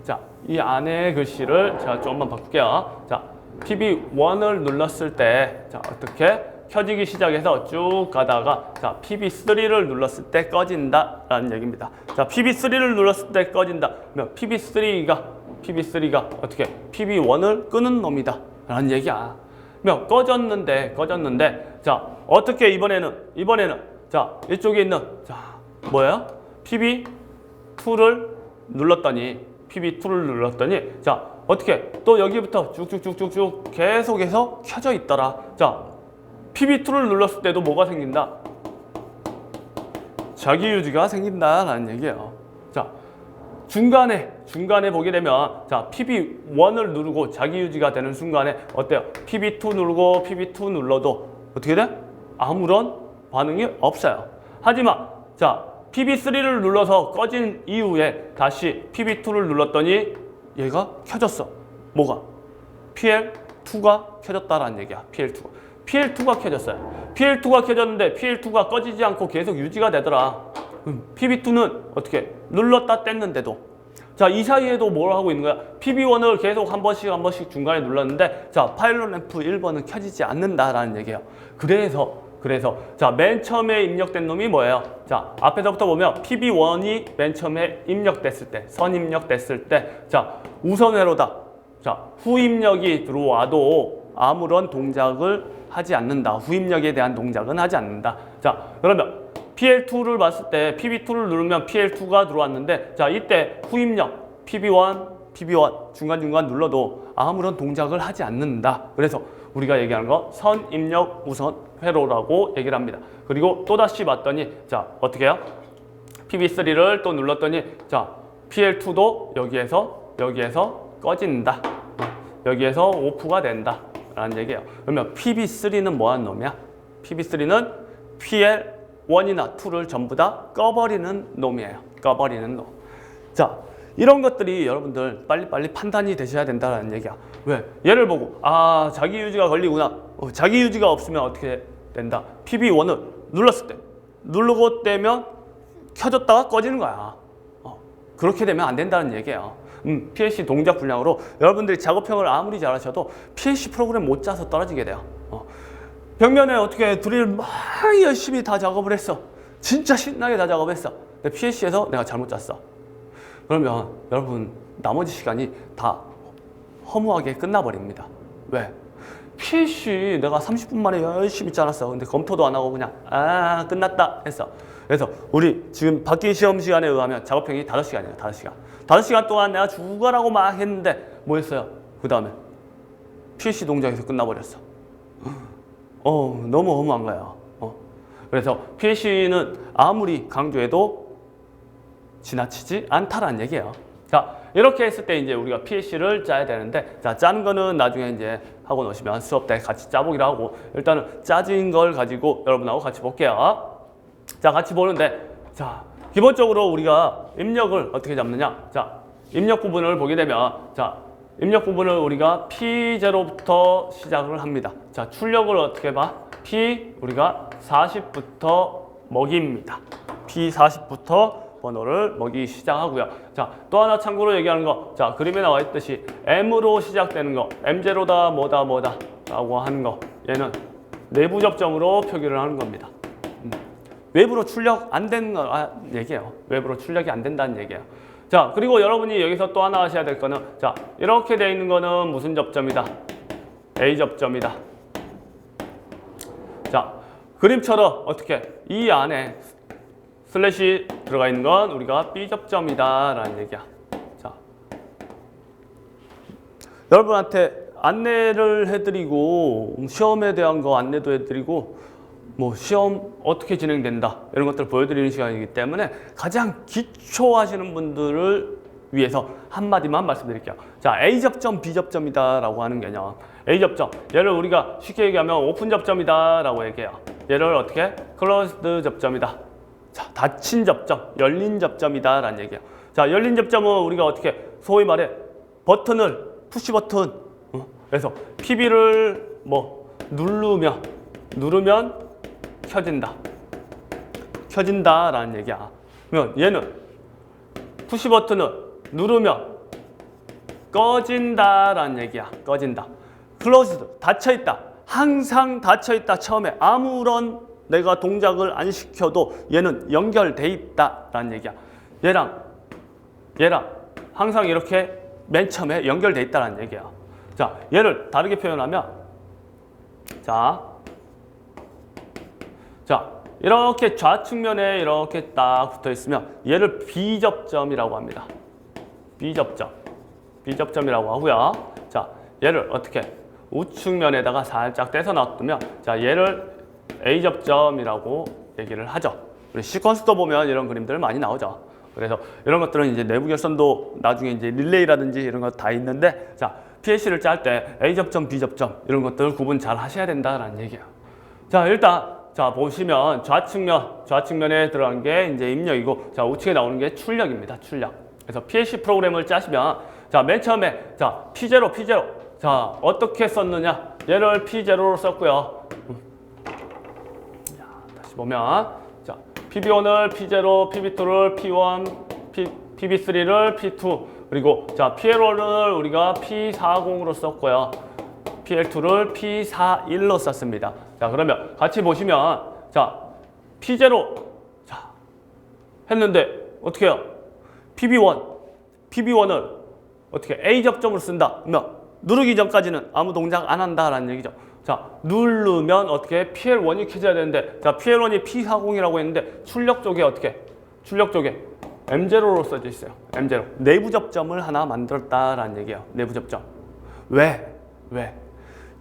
A: 자, 이 안에 글씨를 제가 좀만 바꿀게요. 자, PB1을 눌렀을 때, 자, 어떻게 켜지기 시작해서 쭉 가다가, 자, PB3를 눌렀을 때 꺼진다라는 얘기입니다. 자, PB3를 눌렀을 때 꺼진다. 그러면 PB3가 어떻게 PB1을 끄는 놈이다 라는 얘기야. 그러면 꺼졌는데, 자, 어떻게 이번에는, 자, 이쪽에 있는, 자, 뭐예요? PB2를 눌렀더니 자 어떻게 또 여기부터 쭉쭉쭉쭉쭉 계속해서 켜져 있더라. 자 PB2를 눌렀을 때도 뭐가 생긴다? 자기 유지가 생긴다라는 얘기예요. 자 중간에 보게 되면 자 PB1을 누르고 자기 유지가 되는 순간에 어때요? PB2 누르고 PB2 눌러도 어떻게 돼? 아무런 반응이 없어요. 하지만 자 PB3를 눌러서 꺼진 이후에 다시 PB2를 눌렀더니 얘가 켜졌어. 뭐가? PL2가 켜졌다라는 얘기야. PL2가 켜졌어요. PL2가 켜졌는데 PL2가 꺼지지 않고 계속 유지가 되더라. PB2는 어떻게? 눌렀다 뗐는데도. 자, 이 사이에도 뭘 하고 있는 거야? PB1을 계속 한 번씩 중간에 눌렀는데 자, 파일럿 램프 1번은 켜지지 않는다라는 얘기예요. 그래서 자, 맨 처음에 입력된 놈이 뭐예요? 자, 앞에서부터 보면 PB1이 맨 처음에 입력됐을 때, 선입력됐을 때, 자, 우선 회로다. 자, 후입력이 들어와도 아무런 동작을 하지 않는다. 후입력에 대한 동작은 하지 않는다. 자, 그러면 PL2를 봤을 때 PB2를 누르면 PL2가 들어왔는데 자, 이때 후입력 PB1 중간중간 눌러도 아무런 동작을 하지 않는다. 그래서 우리가 얘기하는 거 선입력 우선 회로라고 얘기를 합니다. 그리고 또다시 봤더니 자, 어떻게 해요? PB3를 또 눌렀더니 자, PL2도 여기에서 꺼진다. 여기에서 오프가 된다. 라는 얘기예요. 그러면 PB3는 뭐하는 놈이야? PB3는 PL1이나 2를 전부 다 꺼버리는 놈이에요. 꺼버리는 놈. 자, 이런 것들이 여러분들 빨리빨리 판단이 되셔야 된다는 얘기야. 왜? 얘를 보고 아, 자기 유지가 걸리구나. 자기 유지가 없으면 어떻게 된다? PB1을 눌렀을 때 누르고 떼면 켜졌다가 꺼지는 거야. 그렇게 되면 안 된다는 얘기예요. PLC 동작 분량으로 여러분들이 작업형을 아무리 잘하셔도 PLC 프로그램 못 짜서 떨어지게 돼요. 벽면에 어떻게 드릴 막 열심히 다 작업을 했어. 진짜 신나게 다 작업했어. 근데 PLC에서 내가 잘못 짰어. 그러면 여러분 나머지 시간이 다 허무하게 끝나버립니다. 왜? PLC 내가 30분 만에 열심히 짜놨어. 근데 검토도 안 하고 그냥 끝났다 했어. 그래서 우리 지금 바뀐 시험 시간에 의하면 작업형이 5시간이에요. 5시간. 5시간 동안 내가 죽어라고 막 했는데 뭐 했어요? 그 다음에 PLC 동작에서 끝나버렸어. 너무 허무한 거야. 그래서 PLC는 아무리 강조해도 지나치지 않다라는 얘기예요. 자, 이렇게 했을 때 이제 우리가 PLC를 짜야 되는데, 자, 짜는 거는 나중에 이제 학원 오시면 수업 때 같이 짜보기로 하고, 일단은 짜진 걸 가지고 여러분하고 같이 볼게요. 자, 같이 보는데, 자, 기본적으로 우리가 입력을 어떻게 잡느냐? 자, 입력 부분을 보게 되면, 자, 입력 부분을 우리가 P0부터 시작을 합니다. 자, 출력을 어떻게 봐? P 우리가 40부터 먹입니다. P40부터 번호를 먹이기 시작하고요. 자, 또 하나 참고로 얘기하는 거. 자, 그림에 나와 있듯이 M으로 시작되는 거. M0다 뭐다 라고 하는 거. 얘는 내부 접점으로 표기를 하는 겁니다. 외부로 출력 안 되는 거 얘기예요. 외부로 출력이 안 된다는 얘기예요. 자, 그리고 여러분이 여기서 또 하나 하셔야 될 거는 자, 이렇게 돼 있는 거는 무슨 접점이다? A 접점이다. 자, 그림처럼 어떻게 이 안에 슬래시 들어가 있는 건 우리가 B 접점이다 라는 얘기야. 자, 여러분한테 안내를 해드리고 시험에 대한 거 안내도 해드리고 뭐 시험 어떻게 진행된다 이런 것들을 보여드리는 시간이기 때문에 가장 기초 하시는 분들을 위해서 한마디만 말씀드릴게요. 자, A 접점, B 접점이다 라고 하는 개념. A 접점, 얘를 우리가 쉽게 얘기하면 오픈 접점이다 라고 얘기해요. 얘를 어떻게? 클로즈드 접점이다. 자, 닫힌 접점, 열린 접점이다 라는 얘기예요. 자, 열린 접점은 우리가 어떻게 소위 말해 버튼을 푸시 버튼 그래서 PB를 뭐 누르면 켜진다 라는 얘기야. 그러면 얘는 푸시 버튼을 누르면 꺼진다 라는 얘기야. 꺼진다. 클로즈드, 닫혀있다. 항상 닫혀있다. 처음에 아무런 내가 동작을 안 시켜도 얘는 연결돼 있다 라는 얘기야. 얘랑 항상 이렇게 맨 처음에 연결돼 있다라는 얘기야. 자, 얘를 다르게 표현하면 자, 이렇게 좌측면에 이렇게 딱 붙어 있으면 얘를 비접점이라고 합니다. 비접점이라고 하고요. 자, 얘를 어떻게 우측면에다가 살짝 떼서 놔두면 자, 얘를 A접점이라고 얘기를 하죠. 우리 시퀀스도 보면 이런 그림들 많이 나오죠. 그래서 이런 것들은 이제 내부 결선도 나중에 이제 릴레이라든지 이런 거 다 있는데 자, PLC를 짤 때 A접점, B접점 이런 것들 구분 잘 하셔야 된다라는 얘기예요. 자, 일단 자, 보시면 좌측면에 들어간 게 이제 입력이고 자, 우측에 나오는 게 출력입니다. 출력. 그래서 PLC 프로그램을 짜시면 자, 맨 처음에 자, P0. 자, 어떻게 썼느냐? 얘를 P0로 썼고요. 자, 다시 보면 자, PB1을 P0, PB2를 P1, PB3를 P2 그리고 자, PL1을 우리가 P40으로 썼고요. PL2를 P41로 썼습니다. 자, 그러면 같이 보시면 자, P0 자, 했는데 어떻게 해요? PB1을 어떻게 A접점으로 쓴다. 그러면 누르기 전까지는 아무 동작 안 한다라는 얘기죠. 자, 누르면 어떻게 PL1이 켜져야 되는데 자, PL1이 P40이라고 했는데 출력 쪽에 어떻게? 출력 쪽에 M0로 써져 있어요. M0. 내부 접점을 하나 만들었다라는 얘기예요. 내부 접점. 왜?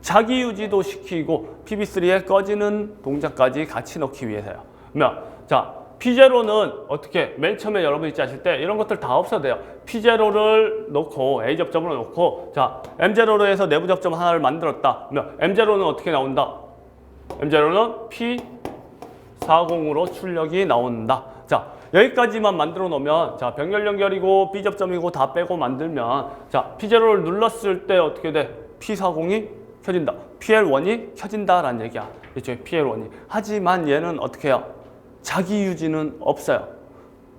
A: 자기 유지도 시키고 PB3에 꺼지는 동작까지 같이 넣기 위해서요. 그러면 자, P0는 어떻게 맨 처음에 여러분이 짜실 때 이런 것들 다 없어도 돼요. P0를 놓고 A 접점으로 놓고 자, M0로 해서 내부 접점 하나를 만들었다. 그러면 M0는 어떻게 나온다? M0는 P40으로 출력이 나온다. 자, 여기까지만 만들어 놓으면 자, 병렬 연결이고 B 접점이고 다 빼고 만들면 자, P0를 눌렀을 때 어떻게 돼? P40이 켜진다. PL1이 켜진다라는 얘기야. 이쪽에 PL1이. 하지만 얘는 어떻게 해요? 자기 유지는 없어요.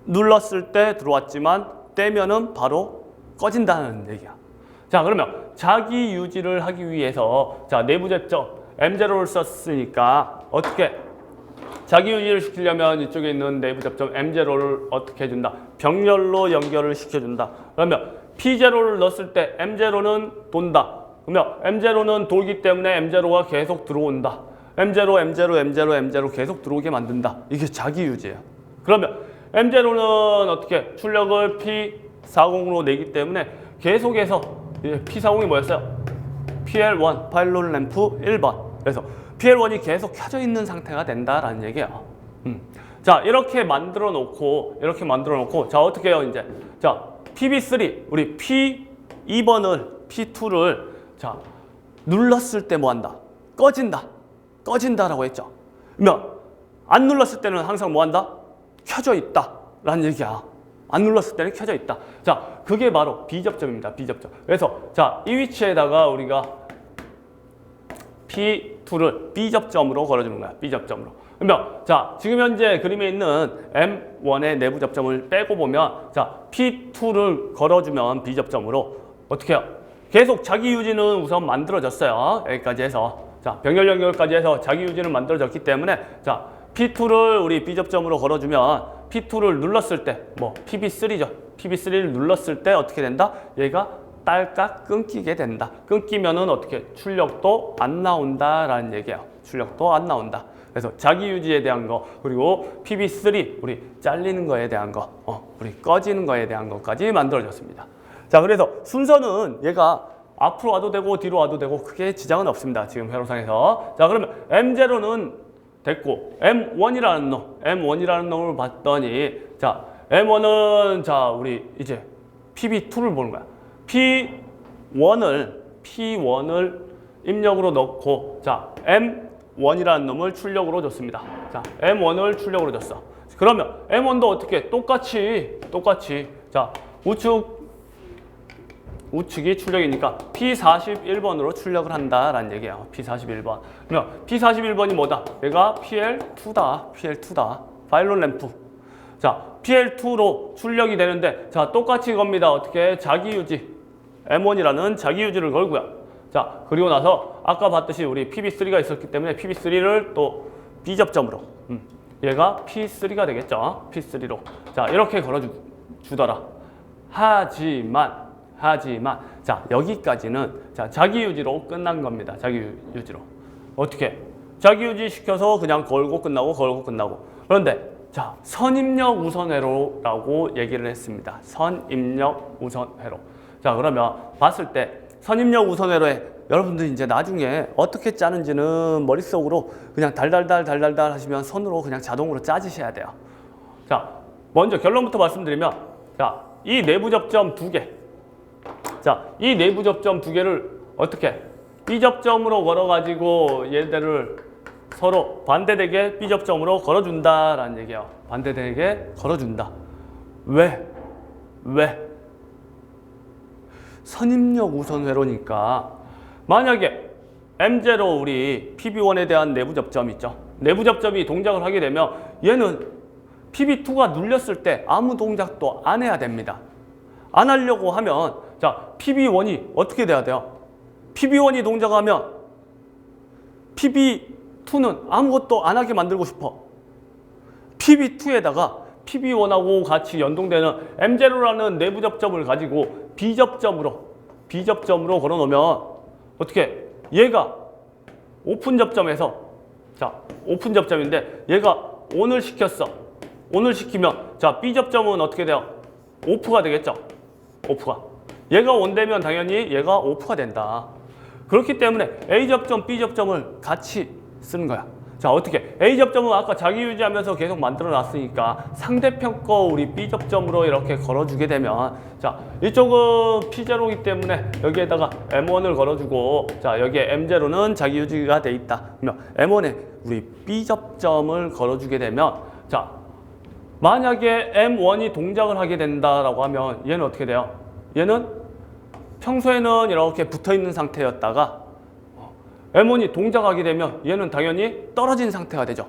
A: 눌렀을 때 들어왔지만 떼면은 바로 꺼진다는 얘기야. 자, 그러면 자기 유지를 하기 위해서 자, 내부 접점 M0를 썼으니까 어떻게 자기 유지를 시키려면 이쪽에 있는 내부 접점 M0를 어떻게 해준다? 병렬로 연결을 시켜준다. 그러면 P0를 넣었을 때 M0는 돈다. 그러면 M0는 돌기 때문에 M0가 계속 들어온다. M0 계속 들어오게 만든다. 이게 자기 유지예요. 그러면 M0는 어떻게 출력을 P40으로 내기 때문에 계속해서 P40이 뭐였어요? PL1, 파일럿 램프 1번. 그래서 PL1이 계속 켜져 있는 상태가 된다라는 얘기예요. 자, 이렇게 만들어 놓고 자, 어떻게 해요, 이제? 자, PB3, 우리 P2번을 P2를 자, 눌렀을 때 뭐 한다? 꺼진다라고 했죠. 그러면 안 눌렀을 때는 항상 뭐 한다? 켜져 있다라는 얘기야. 안 눌렀을 때는 켜져 있다. 자, 그게 바로 B접점입니다. B접점. 그래서 자, 이 위치에다가 우리가 P2를 B접점으로 걸어주는 거야. B접점으로. 그러면 자, 지금 현재 그림에 있는 M1의 내부 접점을 빼고 보면 자, P2를 걸어주면 B접점으로 어떻게 해요? 계속 자기 유지는 우선 만들어졌어요. 여기까지 해서. 자, 병렬 연결까지 해서 자기 유지는 만들어졌기 때문에 자, P2를 우리 B접점으로 걸어주면 P2를 눌렀을 때 뭐 PB3죠. PB3를 눌렀을 때 어떻게 된다? 얘가 딸깍 끊기게 된다. 끊기면은 어떻게? 출력도 안 나온다라는 얘기예요. 출력도 안 나온다. 그래서 자기 유지에 대한 거 그리고 PB3 우리 잘리는 거에 대한 거 우리 꺼지는 거에 대한 것까지 만들어졌습니다. 자, 그래서 순서는 얘가 앞으로 와도 되고 뒤로 와도 되고 크게 지장은 없습니다. 지금 회로상에서. 자, 그러면 M0는 됐고 M1이라는 놈을 봤더니 자, M1은 자, 우리 이제 PB2를 보는 거야. P1을 입력으로 넣고 자, M1이라는 놈을 출력으로 줬습니다. 자, M1을 출력으로 줬어. 그러면 M1도 어떻게? 똑같이 자, 우측이 출력이니까 P41번으로 출력을 한다라는 얘기예요. P41번. 그러면 P41번이 뭐다? 얘가 PL2다. 파일럿 램프. 자, PL2로 출력이 되는데 자, 똑같이 겁니다. 어떻게? 자기 유지. M1이라는 자기 유지를 걸고요. 자, 그리고 나서 아까 봤듯이 우리 PB3가 있었기 때문에 PB3를 또 B접점으로. 얘가 P3가 되겠죠. P3로. 자, 이렇게 걸어주더라. 하지만 자, 여기까지는 자, 자기 유지로 끝난 겁니다. 자기 유지로. 어떻게? 자기 유지시켜서 그냥 걸고 끝나고 걸고 끝나고. 그런데 자, 선입력 우선회로라고 얘기를 했습니다. 선입력 우선회로. 자, 그러면 봤을 때 선입력 우선회로에 여러분들 이제 나중에 어떻게 짜는지는 머릿속으로 그냥 달달달 하시면 손으로 그냥 자동으로 짜주셔야 돼요. 자, 먼저 결론부터 말씀드리면, 자, 이 내부 접점 두 개. 자, 이 내부 접점 두 개를 어떻게 B 접점으로 걸어가지고 얘들을 서로 반대되게 B 접점으로 걸어준다라는 얘기예요. 반대되게 걸어준다. 왜? 선입력 우선회로니까 만약에 M0 우리 PB1에 대한 내부 접점이 있죠. 내부 접점이 동작을 하게 되면 얘는 PB2가 눌렸을 때 아무 동작도 안 해야 됩니다. 안 하려고 하면 자, PB1이 어떻게 돼야 돼요? PB1이 동작하면 PB2는 아무것도 안 하게 만들고 싶어. PB2에다가 PB1하고 같이 연동되는 M0라는 내부 접점을 가지고 B 접점으로 걸어 놓으면 어떻게 얘가 오픈 접점에서 자, 오픈 접점인데 얘가 ON을 시켰어. ON을 시키면 자, B 접점은 어떻게 돼요? 오프가 되겠죠. 오프가. 얘가 ON 되면 당연히 얘가 오프가 된다. 그렇기 때문에 A 접점, B 접점을 같이 쓰는 거야. 자, 어떻게? A 접점은 아까 자기 유지하면서 계속 만들어 놨으니까 상대편 거 우리 B 접점으로 이렇게 걸어주게 되면 자, 이쪽은 P0이기 때문에 여기에다가 M1을 걸어주고 자, 여기에 M0는 자기 유지가 돼 있다. 그러면 M1에 우리 B 접점을 걸어주게 되면 자, 만약에 M1이 동작을 하게 된다라고 하면 얘는 어떻게 돼요? 얘는 평소에는 이렇게 붙어있는 상태였다가 M1이 동작하게 되면 얘는 당연히 떨어진 상태가 되죠.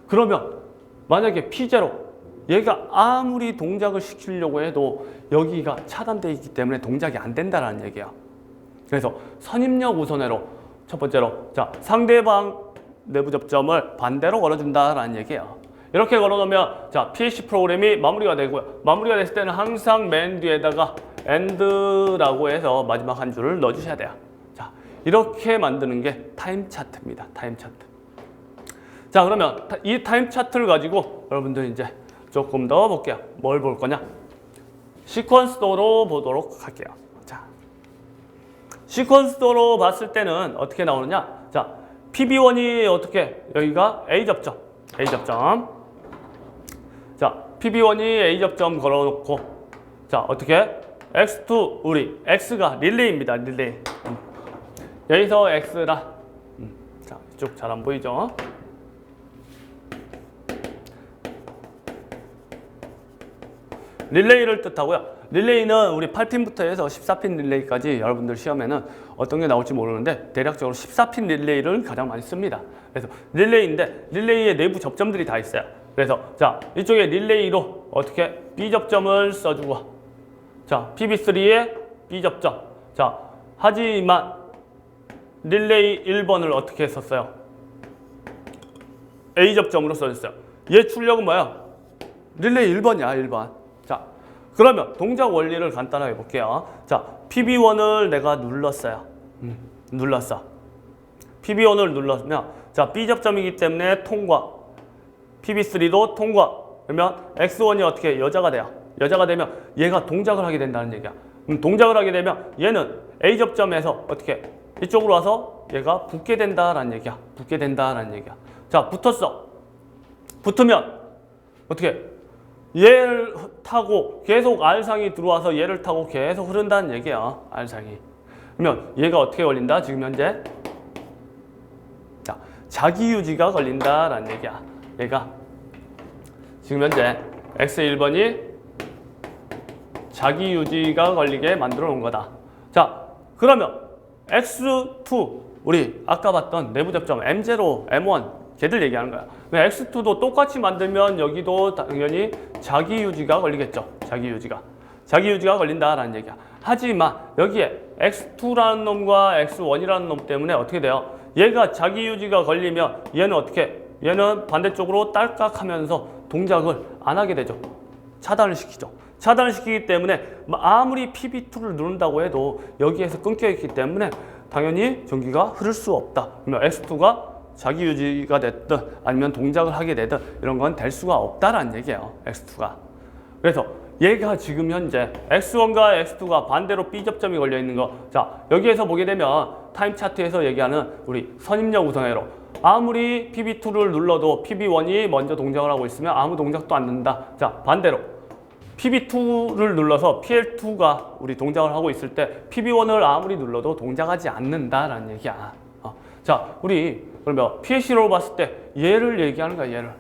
A: 그러면 만약에 P0 얘가 아무리 동작을 시키려고 해도 여기가 차단되어 있기 때문에 동작이 안 된다는 얘기야. 그래서 선입력 우선회로 첫 번째로 자, 상대방 내부 접점을 반대로 걸어준다라는 얘기예요. 이렇게 걸어놓으면 자, PLC 프로그램이 마무리가 되고요. 마무리가 됐을 때는 항상 맨 뒤에다가 AND라고 해서 마지막 한 줄을 넣어주셔야 돼요. 자, 이렇게 만드는 게 타임 차트입니다. 타임 차트. 자, 그러면 이 타임 차트를 가지고 여러분들 이제 조금 더 볼게요. 뭘 볼 거냐? 시퀀스도로 보도록 할게요. 자, 시퀀스도로 봤을 때는 어떻게 나오느냐? 자, PB1이 어떻게 여기가 A 접점. 자, PB1이 A 접점 걸어놓고 자, 어떻게? X2 우리 X가 릴레이입니다. 릴레이. 여기서 X라 자, 이쪽 잘 안 보이죠? 릴레이를 뜻하고요. 릴레이는 우리 8핀부터 해서 14핀 릴레이까지 여러분들 시험에는 어떤 게 나올지 모르는데 대략적으로 14핀 릴레이를 가장 많이 씁니다. 그래서 릴레이인데 릴레이의 내부 접점들이 다 있어요. 그래서 자, 이쪽에 릴레이로 어떻게 B 접점을 써주고 자, PB3의 B 접점. 자, 하지만 릴레이 1번을 어떻게 했었어요? A 접점으로 써줬어요. 얘 출력은 뭐야? 릴레이 1번이야, 1번. 자, 그러면 동작 원리를 간단하게 볼게요. 자, PB1을 내가 눌렀어요. 눌렀어. PB1을 눌렀으면 자, B 접점이기 때문에 통과. PB3도 통과. 그러면 X1이 어떻게 여자가 돼요? 여자가 되면 얘가 동작을 하게 된다는 얘기야. 동작을 하게 되면 얘는 A 접점에서 어떻게 이쪽으로 와서 얘가 붙게 된다라는 얘기야. 붙게 된다라는 얘기야. 자, 붙었어. 붙으면 어떻게 얘를 타고 계속 R상이 들어와서 얘를 타고 계속 흐른다는 얘기야. R상이. 그러면 얘가 어떻게 걸린다? 지금 현재 자, 자기 유지가 걸린다라는 얘기야. 얘가 지금 현재 X1번이 자기 유지가 걸리게 만들어 놓은 거다. 자, 그러면 X2 우리 아까 봤던 내부 접점 M0, M1 걔들 얘기하는 거야. X2도 똑같이 만들면 여기도 당연히 자기 유지가 걸리겠죠. 자기 유지가 걸린다라는 얘기야. 하지만 여기에 X2라는 놈과 X1이라는 놈 때문에 어떻게 돼요? 얘가 자기 유지가 걸리면 얘는 어떻게? 얘는 반대쪽으로 딸깍하면서 동작을 안 하게 되죠. 차단을 시키죠. 차단을 시키기 때문에 아무리 PB2를 누른다고 해도 여기에서 끊겨 있기 때문에 당연히 전기가 흐를 수 없다. 그러면 X2가 자기 유지가 됐든 아니면 동작을 하게 되든 이런 건 될 수가 없다라는 얘기예요. X2가. 그래서 얘가 지금 현재 X1과 X2가 반대로 B 접점이 걸려 있는 거. 자, 여기에서 보게 되면 타임 차트에서 얘기하는 우리 선입력 우선회로 아무리 PB2를 눌러도 PB1이 먼저 동작을 하고 있으면 아무 동작도 안 된다. 자, 반대로 PB2를 눌러서 PL2가 우리 동작을 하고 있을 때 PB1을 아무리 눌러도 동작하지 않는다라는 얘기야. 자, 우리 그러면 PLC로 봤을 때 얘를 얘기하는 거야, 얘를.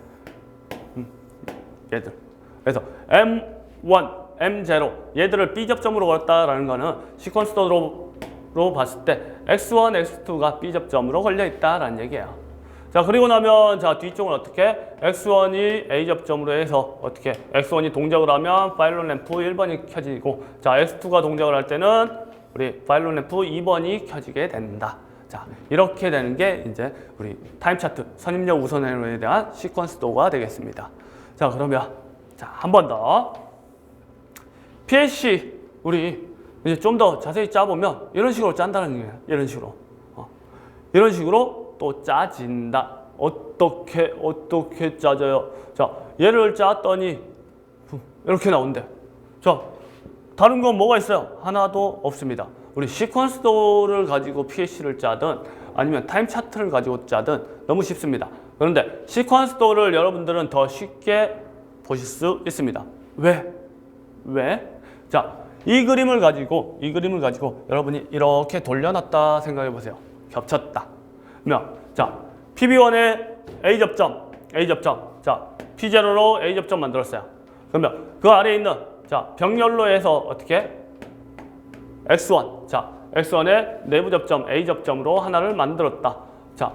A: 얘들. 그래서 M1, M0 얘들을 B 접점으로 걸었다라는 거는 시퀀스도로 봤을 때 X1, X2가 B 접점으로 걸려 있다라는 얘기예요. 자, 그리고 나면 자 뒤쪽은 어떻게? X1이 A 접점으로 해서 어떻게? X1이 동작을 하면 파일럿 램프 1번이 켜지고, 자 X2가 동작을 할 때는 우리 파일럿 램프 2번이 켜지게 된다. 자, 이렇게 되는 게 이제 우리 타임 차트 선입력 우선회로에 대한 시퀀스도가 되겠습니다. 자, 그러면 자, 한 번 더. PLC 우리 이제 좀 더 자세히 짜보면 이런 식으로 짠다는 얘기예요. 이런 식으로. 이런 식으로 또 짜진다. 어떻게 짜져요? 자, 얘를 짰더니 이렇게 나온대. 자, 다른 건 뭐가 있어요? 하나도 없습니다. 우리 시퀀스도를 가지고 PLC를 짜든 아니면 타임 차트를 가지고 짜든 너무 쉽습니다. 그런데 시퀀스도를 여러분들은 더 쉽게 보실 수 있습니다. 왜? 자, 이 그림을 가지고 여러분이 이렇게 돌려놨다 생각해 보세요. 겹쳤다. 그러면 자, PB1의 A 접점. 자, P0로 A 접점 만들었어요. 그러면 그 아래에 있는 자, 병렬로 해서 어떻게? X1. 자, X1의 내부 접점 A 접점으로 하나를 만들었다. 자,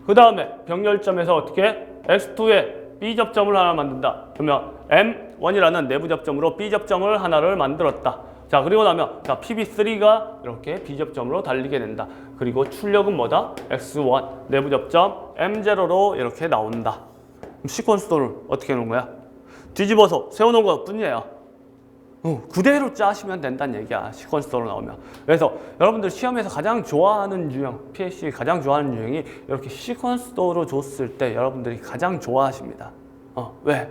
A: 그 다음에 병렬점에서 어떻게? X2의 B 접점을 하나 만든다. 그러면 M1이라는 내부 접점으로 B 접점을 하나를 만들었다. 자, 그리고 나면 자, PB3가 이렇게 B 접점으로 달리게 된다. 그리고 출력은 뭐다? X1 내부 접점 M0로 이렇게 나온다. 그럼 시퀀스도를 어떻게 해놓은 거야? 뒤집어서 세워놓은 것 뿐이에요. 그대로 짜시면 된다는 얘기야. 시퀀스도로 나오면. 그래서 여러분들 시험에서 가장 좋아하는 유형, PLC 가장 좋아하는 유형이 이렇게 시퀀스도로 줬을 때 여러분들이 가장 좋아하십니다. 왜?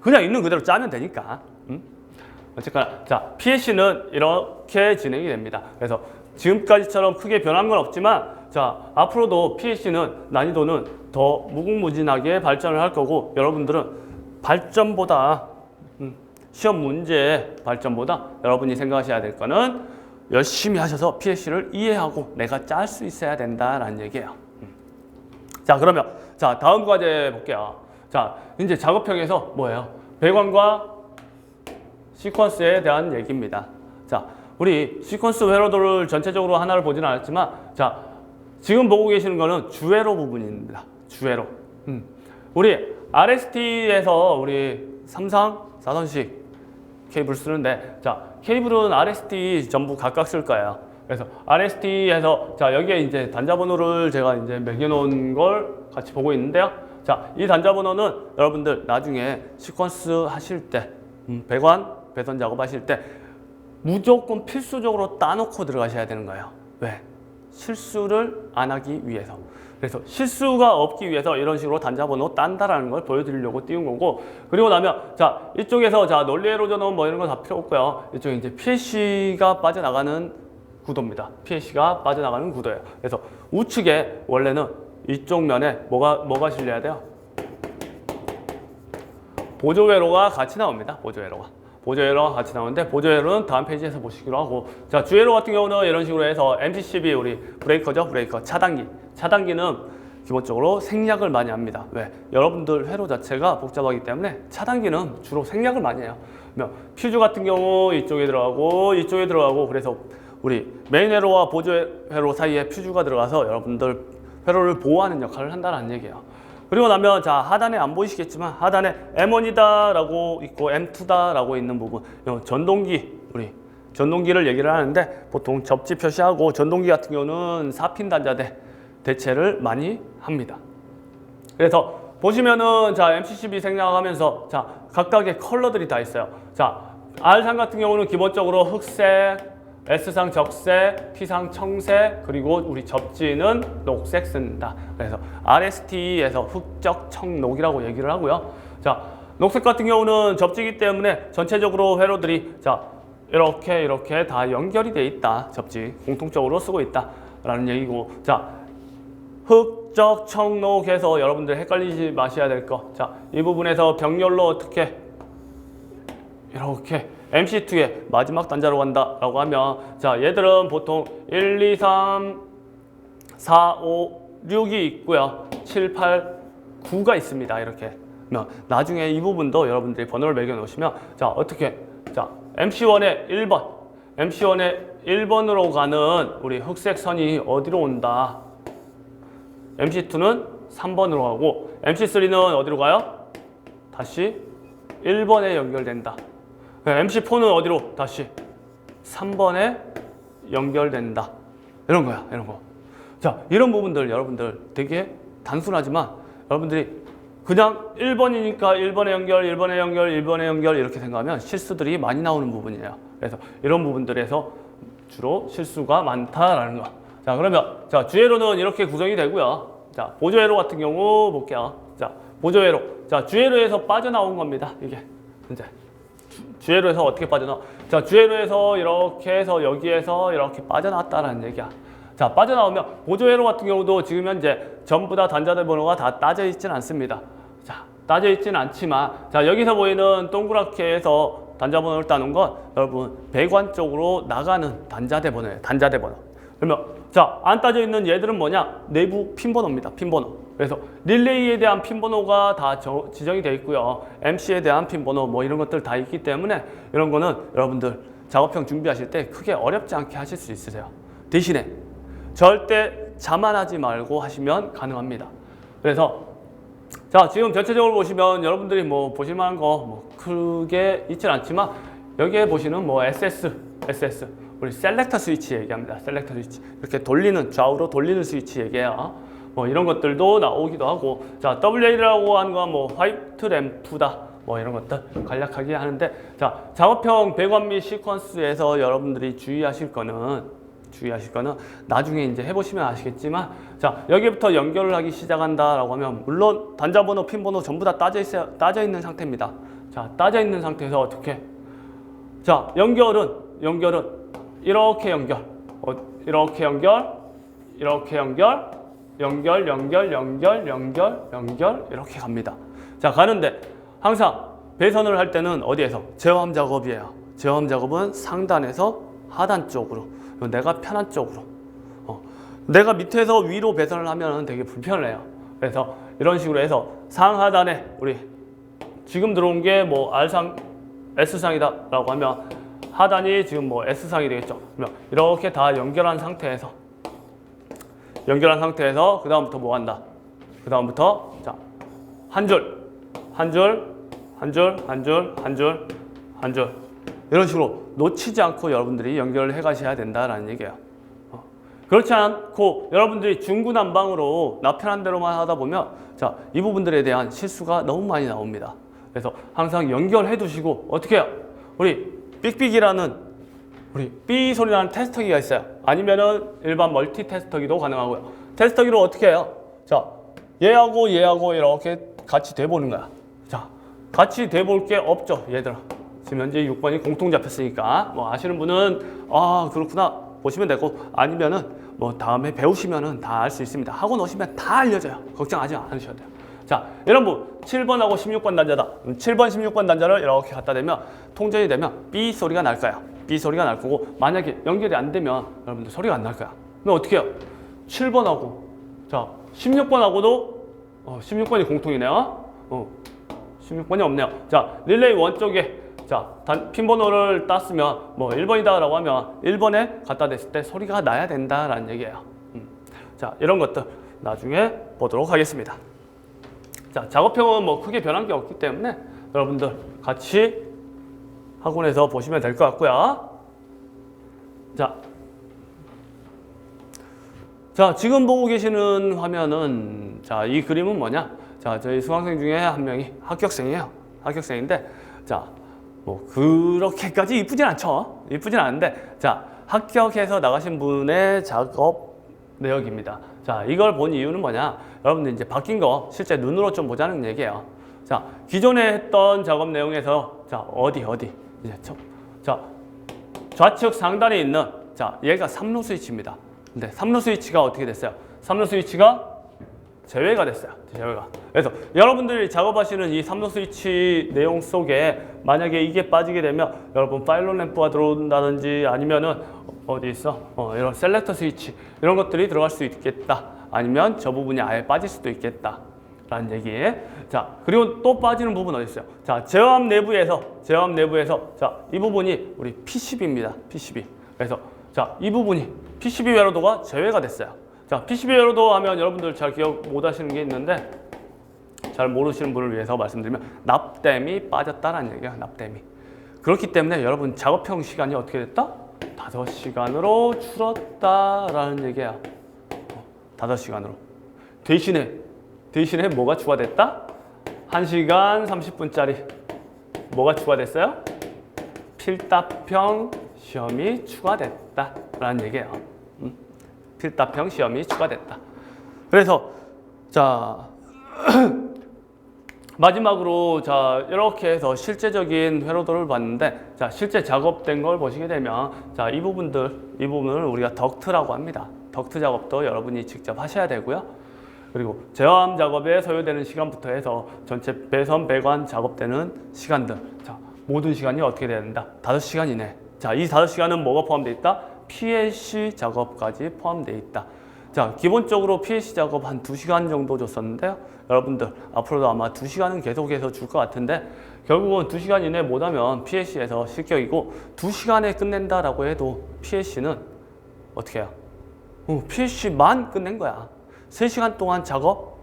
A: 그냥 있는 그대로 짜면 되니까. 어쨌거나 자, PLC는 이렇게 진행이 됩니다. 그래서 지금까지처럼 크게 변한 건 없지만 자, 앞으로도 PLC는 난이도는 더 무궁무진하게 발전을 할 거고, 여러분들은 발전보다 시험 문제 발전보다 여러분이 생각하셔야 될 거는 열심히 하셔서 PLC를 이해하고 내가 짤 수 있어야 된다라는 얘기예요. 자, 그러면 자, 다음 과제 볼게요. 자, 이제 작업형에서 뭐예요? 배관과 시퀀스에 대한 얘기입니다. 자, 우리 시퀀스 회로도를 전체적으로 하나를 보지는 않았지만, 자, 지금 보고 계시는 거는 주회로 부분입니다. 주회로. 우리 RST에서 우리 3상 4선식 케이블 쓰는데, 자, 케이블은 RST 전부 각각 쓸 거예요. 그래서 RST에서 자, 여기에 이제 단자번호를 제가 이제 매겨놓은 걸 같이 보고 있는데요. 자, 이 단자번호는 여러분들 나중에 시퀀스 하실 때, 배선 작업하실 때 무조건 필수적으로 따놓고 들어가셔야 되는 거예요. 왜? 실수를 안 하기 위해서. 그래서 실수가 없기 위해서 이런 식으로 단자번호 딴다라는 걸 보여드리려고 띄운 거고, 그리고 나면 자, 이쪽에서 자, 논리회로 전원 뭐 이런 거 다 필요 없고요. 이쪽에 이제 PLC가 빠져나가는 구도입니다. PLC가 빠져나가는 구도예요. 그래서 우측에 원래는 이쪽 면에 뭐가 실려야 돼요? 보조회로가 같이 나옵니다. 보조회로가 같이 나오는데, 보조회로는 다음 페이지에서 보시기로 하고, 자, 주회로 같은 경우는 이런 식으로 해서 MCCB 우리 브레이커죠. 브레이커 차단기는 기본적으로 생략을 많이 합니다. 왜? 여러분들 회로 자체가 복잡하기 때문에 차단기는 주로 생략을 많이 해요. 퓨즈 같은 경우 이쪽에 들어가고 그래서 우리 메인 회로와 보조 회로 사이에 퓨즈가 들어가서 여러분들 회로를 보호하는 역할을 한다는 얘기예요. 그리고 나면 자, 하단에 안 보이시겠지만 하단에 M1이다 라고 있고 M2다 라고 있는 부분, 우리 전동기를 얘기를 하는데 보통 접지 표시하고, 전동기 같은 경우는 4핀 단자대 대체를 많이 합니다. 그래서 보시면은 자, MCCB 생략하면서 자, 각각의 컬러들이 다 있어요. 자, R3 같은 경우는 기본적으로 흑색, S상 적색, T상 청색, 그리고 우리 접지는 녹색 쓴다. 그래서 RST에서 흑적 청록이라고 얘기를 하고요. 자, 녹색 같은 경우는 접지이기 때문에 전체적으로 회로들이 자 이렇게 다 연결이 돼 있다. 접지 공통적으로 쓰고 있다라는 얘기고, 자 흑적 청록해서 여러분들 헷갈리지 마셔야 될 거. 자, 이 부분에서 병렬로 어떻게 이렇게 MC2의 마지막 단자로 간다라고 하면, 자 얘들은 보통 1, 2, 3, 4, 5, 6이 있고요. 7, 8, 9가 있습니다. 이렇게. 나중에 이 부분도 여러분들이 번호를 매겨 놓으시면, 자 어떻게, 자 MC1의 1번, MC1의 1번으로 가는 우리 흑색 선이 어디로 온다. MC2는 3번으로 가고 MC3는 어디로 가요? 다시 1번에 연결된다. MC4는 어디로? 다시 3번에 연결된다. 이런 거야, 이런 거. 자, 이런 부분들 여러분들 되게 단순하지만 여러분들이 그냥 1번이니까 1번에 연결, 1번에 연결, 1번에 연결 이렇게 생각하면 실수들이 많이 나오는 부분이에요. 그래서 이런 부분들에서 주로 실수가 많다라는 거. 자, 그러면 자 주회로는 이렇게 구성이 되고요. 자, 보조회로 같은 경우 볼게요. 자, 보조회로. 자, 주회로에서 빠져나온 겁니다. 이게 이제 주회로에서 어떻게 빠져나와? 자, 주회로에서 이렇게 해서 여기에서 이렇게 빠져나왔다라는 얘기야. 자, 빠져나오면 보조회로 같은 경우도 지금 현재 전부 다 단자들 번호가 다 따져 있지는 않습니다. 자, 따져 있지는 않지만, 자 여기서 보이는 동그랗게 해서 단자 번호를 따놓은 건 여러분 배관 쪽으로 나가는 단자대 번호예요. 단자대 번호. 그러면 자, 안 따져 있는 얘들은 뭐냐? 내부 핀 번호입니다. 핀 번호. 그래서 릴레이에 대한 핀 번호가 다 지정이 되어 있고요. MC에 대한 핀 번호 뭐 이런 것들 다 있기 때문에 이런 거는 여러분들 작업형 준비하실 때 크게 어렵지 않게 하실 수 있으세요. 대신에 절대 자만하지 말고 하시면 가능합니다. 그래서 자, 지금 전체적으로 보시면 여러분들이 뭐 보실만한 거 뭐 크게 있진 않지만 여기에 보시는 뭐 SS 우리 셀렉터 스위치 얘기합니다. 셀렉터 스위치 이렇게 돌리는, 좌우로 돌리는 스위치 얘기해요. 뭐 이런 것들도 나오기도 하고, 자 WA라고 하는 건 뭐 화이트 램프다 뭐 이런 것들 간략하게 하는데, 자 작업형 배관 및 시퀀스에서 여러분들이 주의하실 거는 나중에 이제 해보시면 아시겠지만, 자 여기부터 연결을 하기 시작한다라고 하면 물론 단자 번호, 핀 번호 전부 다 따져 있는 상태입니다. 자, 따져 있는 상태에서 어떻게? 자, 연결은 이렇게 연결, 이렇게 연결, 이렇게 연결, 연결 이렇게 갑니다. 자, 가는데 항상 배선을 할 때는 어디에서? 제어함 작업이에요. 제어함 작업은 상단에서 하단 쪽으로, 내가 편한 쪽으로. 내가 밑에서 위로 배선을 하면 되게 불편해요. 그래서 이런 식으로 해서 상하단에 우리 지금 들어온 게 뭐 R상, S상이다라고 하면 하단이 지금 뭐 S상이 되겠죠. 그러면 이렇게 다 연결한 상태에서 그 다음부터 뭐 한다? 그 다음부터 자, 한 줄 이런 식으로 놓치지 않고 여러분들이 연결을 해 가셔야 된다라는 얘기예요. 그렇지 않고 여러분들이 중구난방으로 나 편한 대로만 하다 보면 자, 이 부분들에 대한 실수가 너무 많이 나옵니다. 그래서 항상 연결해 두시고 어떻게 해요? 우리 삑삑이라는 우리 삐 소리 나는 테스터기가 있어요. 아니면은 일반 멀티 테스터기도 가능하고요. 테스터기로 어떻게 해요? 자, 얘하고 이렇게 같이 대보는 거야. 자, 같이 대볼 게 없죠, 얘들아. 지금 현재 6번이 공통 잡혔으니까 뭐 아시는 분은 아 그렇구나 보시면 되고, 아니면은 뭐 다음에 배우시면은 다 알 수 있습니다. 학원 오시면 다 알려져요. 걱정하지 않으셔도 돼요. 자, 이런 분 7번하고 16번 단자다. 7번, 16번 단자를 이렇게 갖다 대면 통전이 되면 삐 소리가 날 거야. 삐 소리가 날 거고, 만약에 연결이 안 되면 여러분들 소리가 안 날 거야. 그럼 어떻게 해요? 7번하고 자 16번하고도 16번이 공통이네요. 16번이 없네요. 자, 릴레이 원 쪽에 자, 핀 번호를 땄으면 뭐 1번이다라고 하면 1번에 갖다 댔을 때 소리가 나야 된다라는 얘기예요. 자, 이런 것들 나중에 보도록 하겠습니다. 자, 작업형은 뭐 크게 변한 게 없기 때문에 여러분들 같이 학원에서 보시면 될 것 같고요. 자, 지금 보고 계시는 화면은 자, 이 그림은 뭐냐? 자, 저희 수강생 중에 한 명이 합격생이에요. 합격생인데 자, 뭐 그렇게까지 이쁘진 않죠. 이쁘진 않은데 자, 합격해서 나가신 분의 작업 내역입니다. 자, 이걸 본 이유는 뭐냐? 여러분들 이제 바뀐 거 실제 눈으로 좀 보자는 얘기예요. 자, 기존에 했던 작업 내용에서 자, 어디 이제 자, 좌측 상단에 있는 자, 얘가 3루 스위치입니다. 근데 3루 스위치가 어떻게 됐어요? 3루 스위치가 제외가 됐어요. 제외가. 그래서 여러분들이 작업하시는 이 3루 스위치 내용 속에 만약에 이게 빠지게 되면 여러분 파일럿 램프가 들어온다든지 아니면은 어디 있어? 이런 셀렉터 스위치 이런 것들이 들어갈 수 있겠다. 아니면 저 부분이 아예 빠질 수도 있겠다. 라는 얘기. 자, 그리고 또 빠지는 부분 어디 있어요? 자, 제어함 내부에서 자, 이 부분이 우리 PCB입니다. PCB. 그래서 자, 이 부분이 PCB 웨로도가 제외가 됐어요. 자, PCB 웨로도 하면 여러분들 잘 기억 못 하시는 게 있는데 잘 모르시는 분을 위해서 말씀드리면 납땜이 빠졌다라는 얘기야. 납땜이. 그렇기 때문에 여러분 작업형 시간이 어떻게 됐다? 5시간으로 줄었다라는 얘기야. 5시간으로. 대신에 뭐가 추가됐다? 1시간 30분짜리 뭐가 추가됐어요? 필답형 시험이 추가됐다라는 얘기예요. 필답형 시험이 추가됐다. 그래서 자 마지막으로 자 이렇게 해서 실제적인 회로도를 봤는데 자 실제 작업된 걸 보시게 되면 자 이 부분을 우리가 덕트라고 합니다. 덕트 작업도 여러분이 직접 하셔야 되고요. 그리고 제어함 작업에 소요되는 시간부터 해서 전체 배선 배관 작업되는 시간들 자 모든 시간이 어떻게 돼야 된다? 5시간 이내. 자, 이 5시간은 뭐가 포함되어 있다? PLC 작업까지 포함되어 있다. 자, 기본적으로 PLC 작업 한 2시간 정도 줬었는데요. 여러분들 앞으로도 아마 2시간은 계속해서 줄 것 같은데 결국은 2시간 이내 못하면 PLC에서 실격이고 2시간에 끝낸다라고 해도 PLC는 어떻게 해요? PLC만 끝낸 거야. 3시간 동안 작업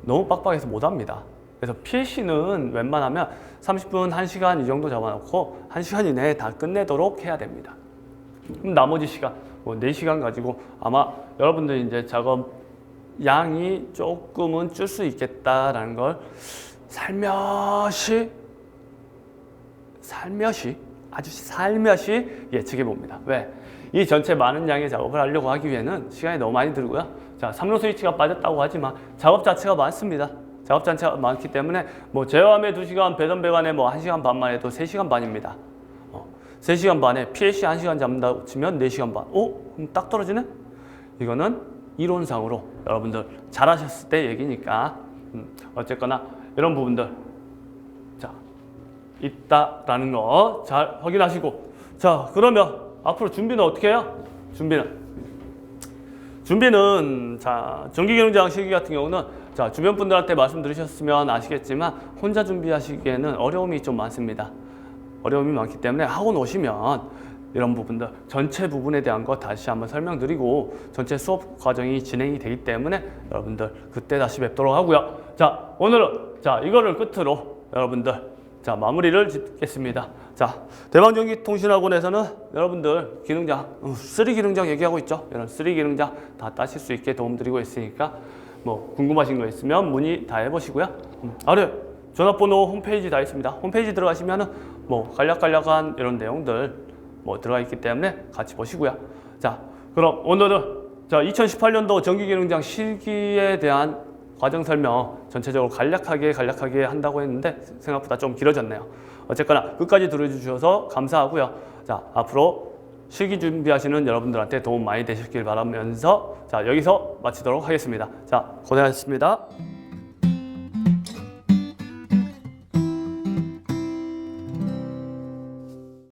A: 너무 빡빡해서 못합니다. 그래서 PLC는 웬만하면 30분, 1시간 이 정도 잡아놓고 1시간 이내에 다 끝내도록 해야 됩니다. 그럼 나머지 시간, 4시간 가지고 아마 여러분들 이제 작업 양이 조금은 줄 수 있겠다라는 걸 아주 살며시 예측해 봅니다. 왜? 이 전체 많은 양의 작업을 하려고 하기 위해는 시간이 너무 많이 들고요. 자, 3루 스위치가 빠졌다고 하지만 작업 자체가 많습니다. 작업 자체가 많기 때문에 뭐 제어함에 2시간, 배선 배관에 뭐 1시간 반만 해도 3시간 반입니다. 3시간 반에 PLC 1시간 잡는다고 치면 4시간 반. 그럼 딱 떨어지네? 이거는 이론상으로 여러분들 잘하셨을 때 얘기니까 어쨌거나 이런 부분들 자 있다라는 거 잘 확인하시고 자 그러면 앞으로 준비는 어떻게 해요? 준비는 자 전기기능장 실기 같은 경우는 자 주변 분들한테 말씀드리셨으면 아시겠지만 혼자 준비하시기에는 어려움이 좀 많습니다. 어려움이 많기 때문에 학원 오시면 이런 부분들 전체 부분에 대한 거 다시 한번 설명드리고 전체 수업 과정이 진행이 되기 때문에 여러분들 그때 다시 뵙도록 하고요. 자 오늘은 자 이거를 끝으로 여러분들 자 마무리를 짓겠습니다. 자 대방전기통신학원에서는 여러분들 기능장 3기능장 얘기하고 있죠. 이런 3기능장 다 따실 수 있게 도움드리고 있으니까 뭐 궁금하신 거 있으면 문의 다 해보시고요. 아래 전화번호 홈페이지 다 있습니다. 홈페이지 들어가시면은 뭐 간략한 이런 내용들 뭐 들어가 있기 때문에 같이 보시고요. 자 그럼 오늘은 자 2018년도 전기기능장 실기에 대한 과정 설명 전체적으로 간략하게 한다고 했는데 생각보다 좀 길어졌네요. 어쨌거나 끝까지 들어주셔서 감사하고요. 자 앞으로 실기 준비하시는 여러분들한테 도움 많이 되셨길 바라면서 자 여기서 마치도록 하겠습니다. 자 고생하셨습니다.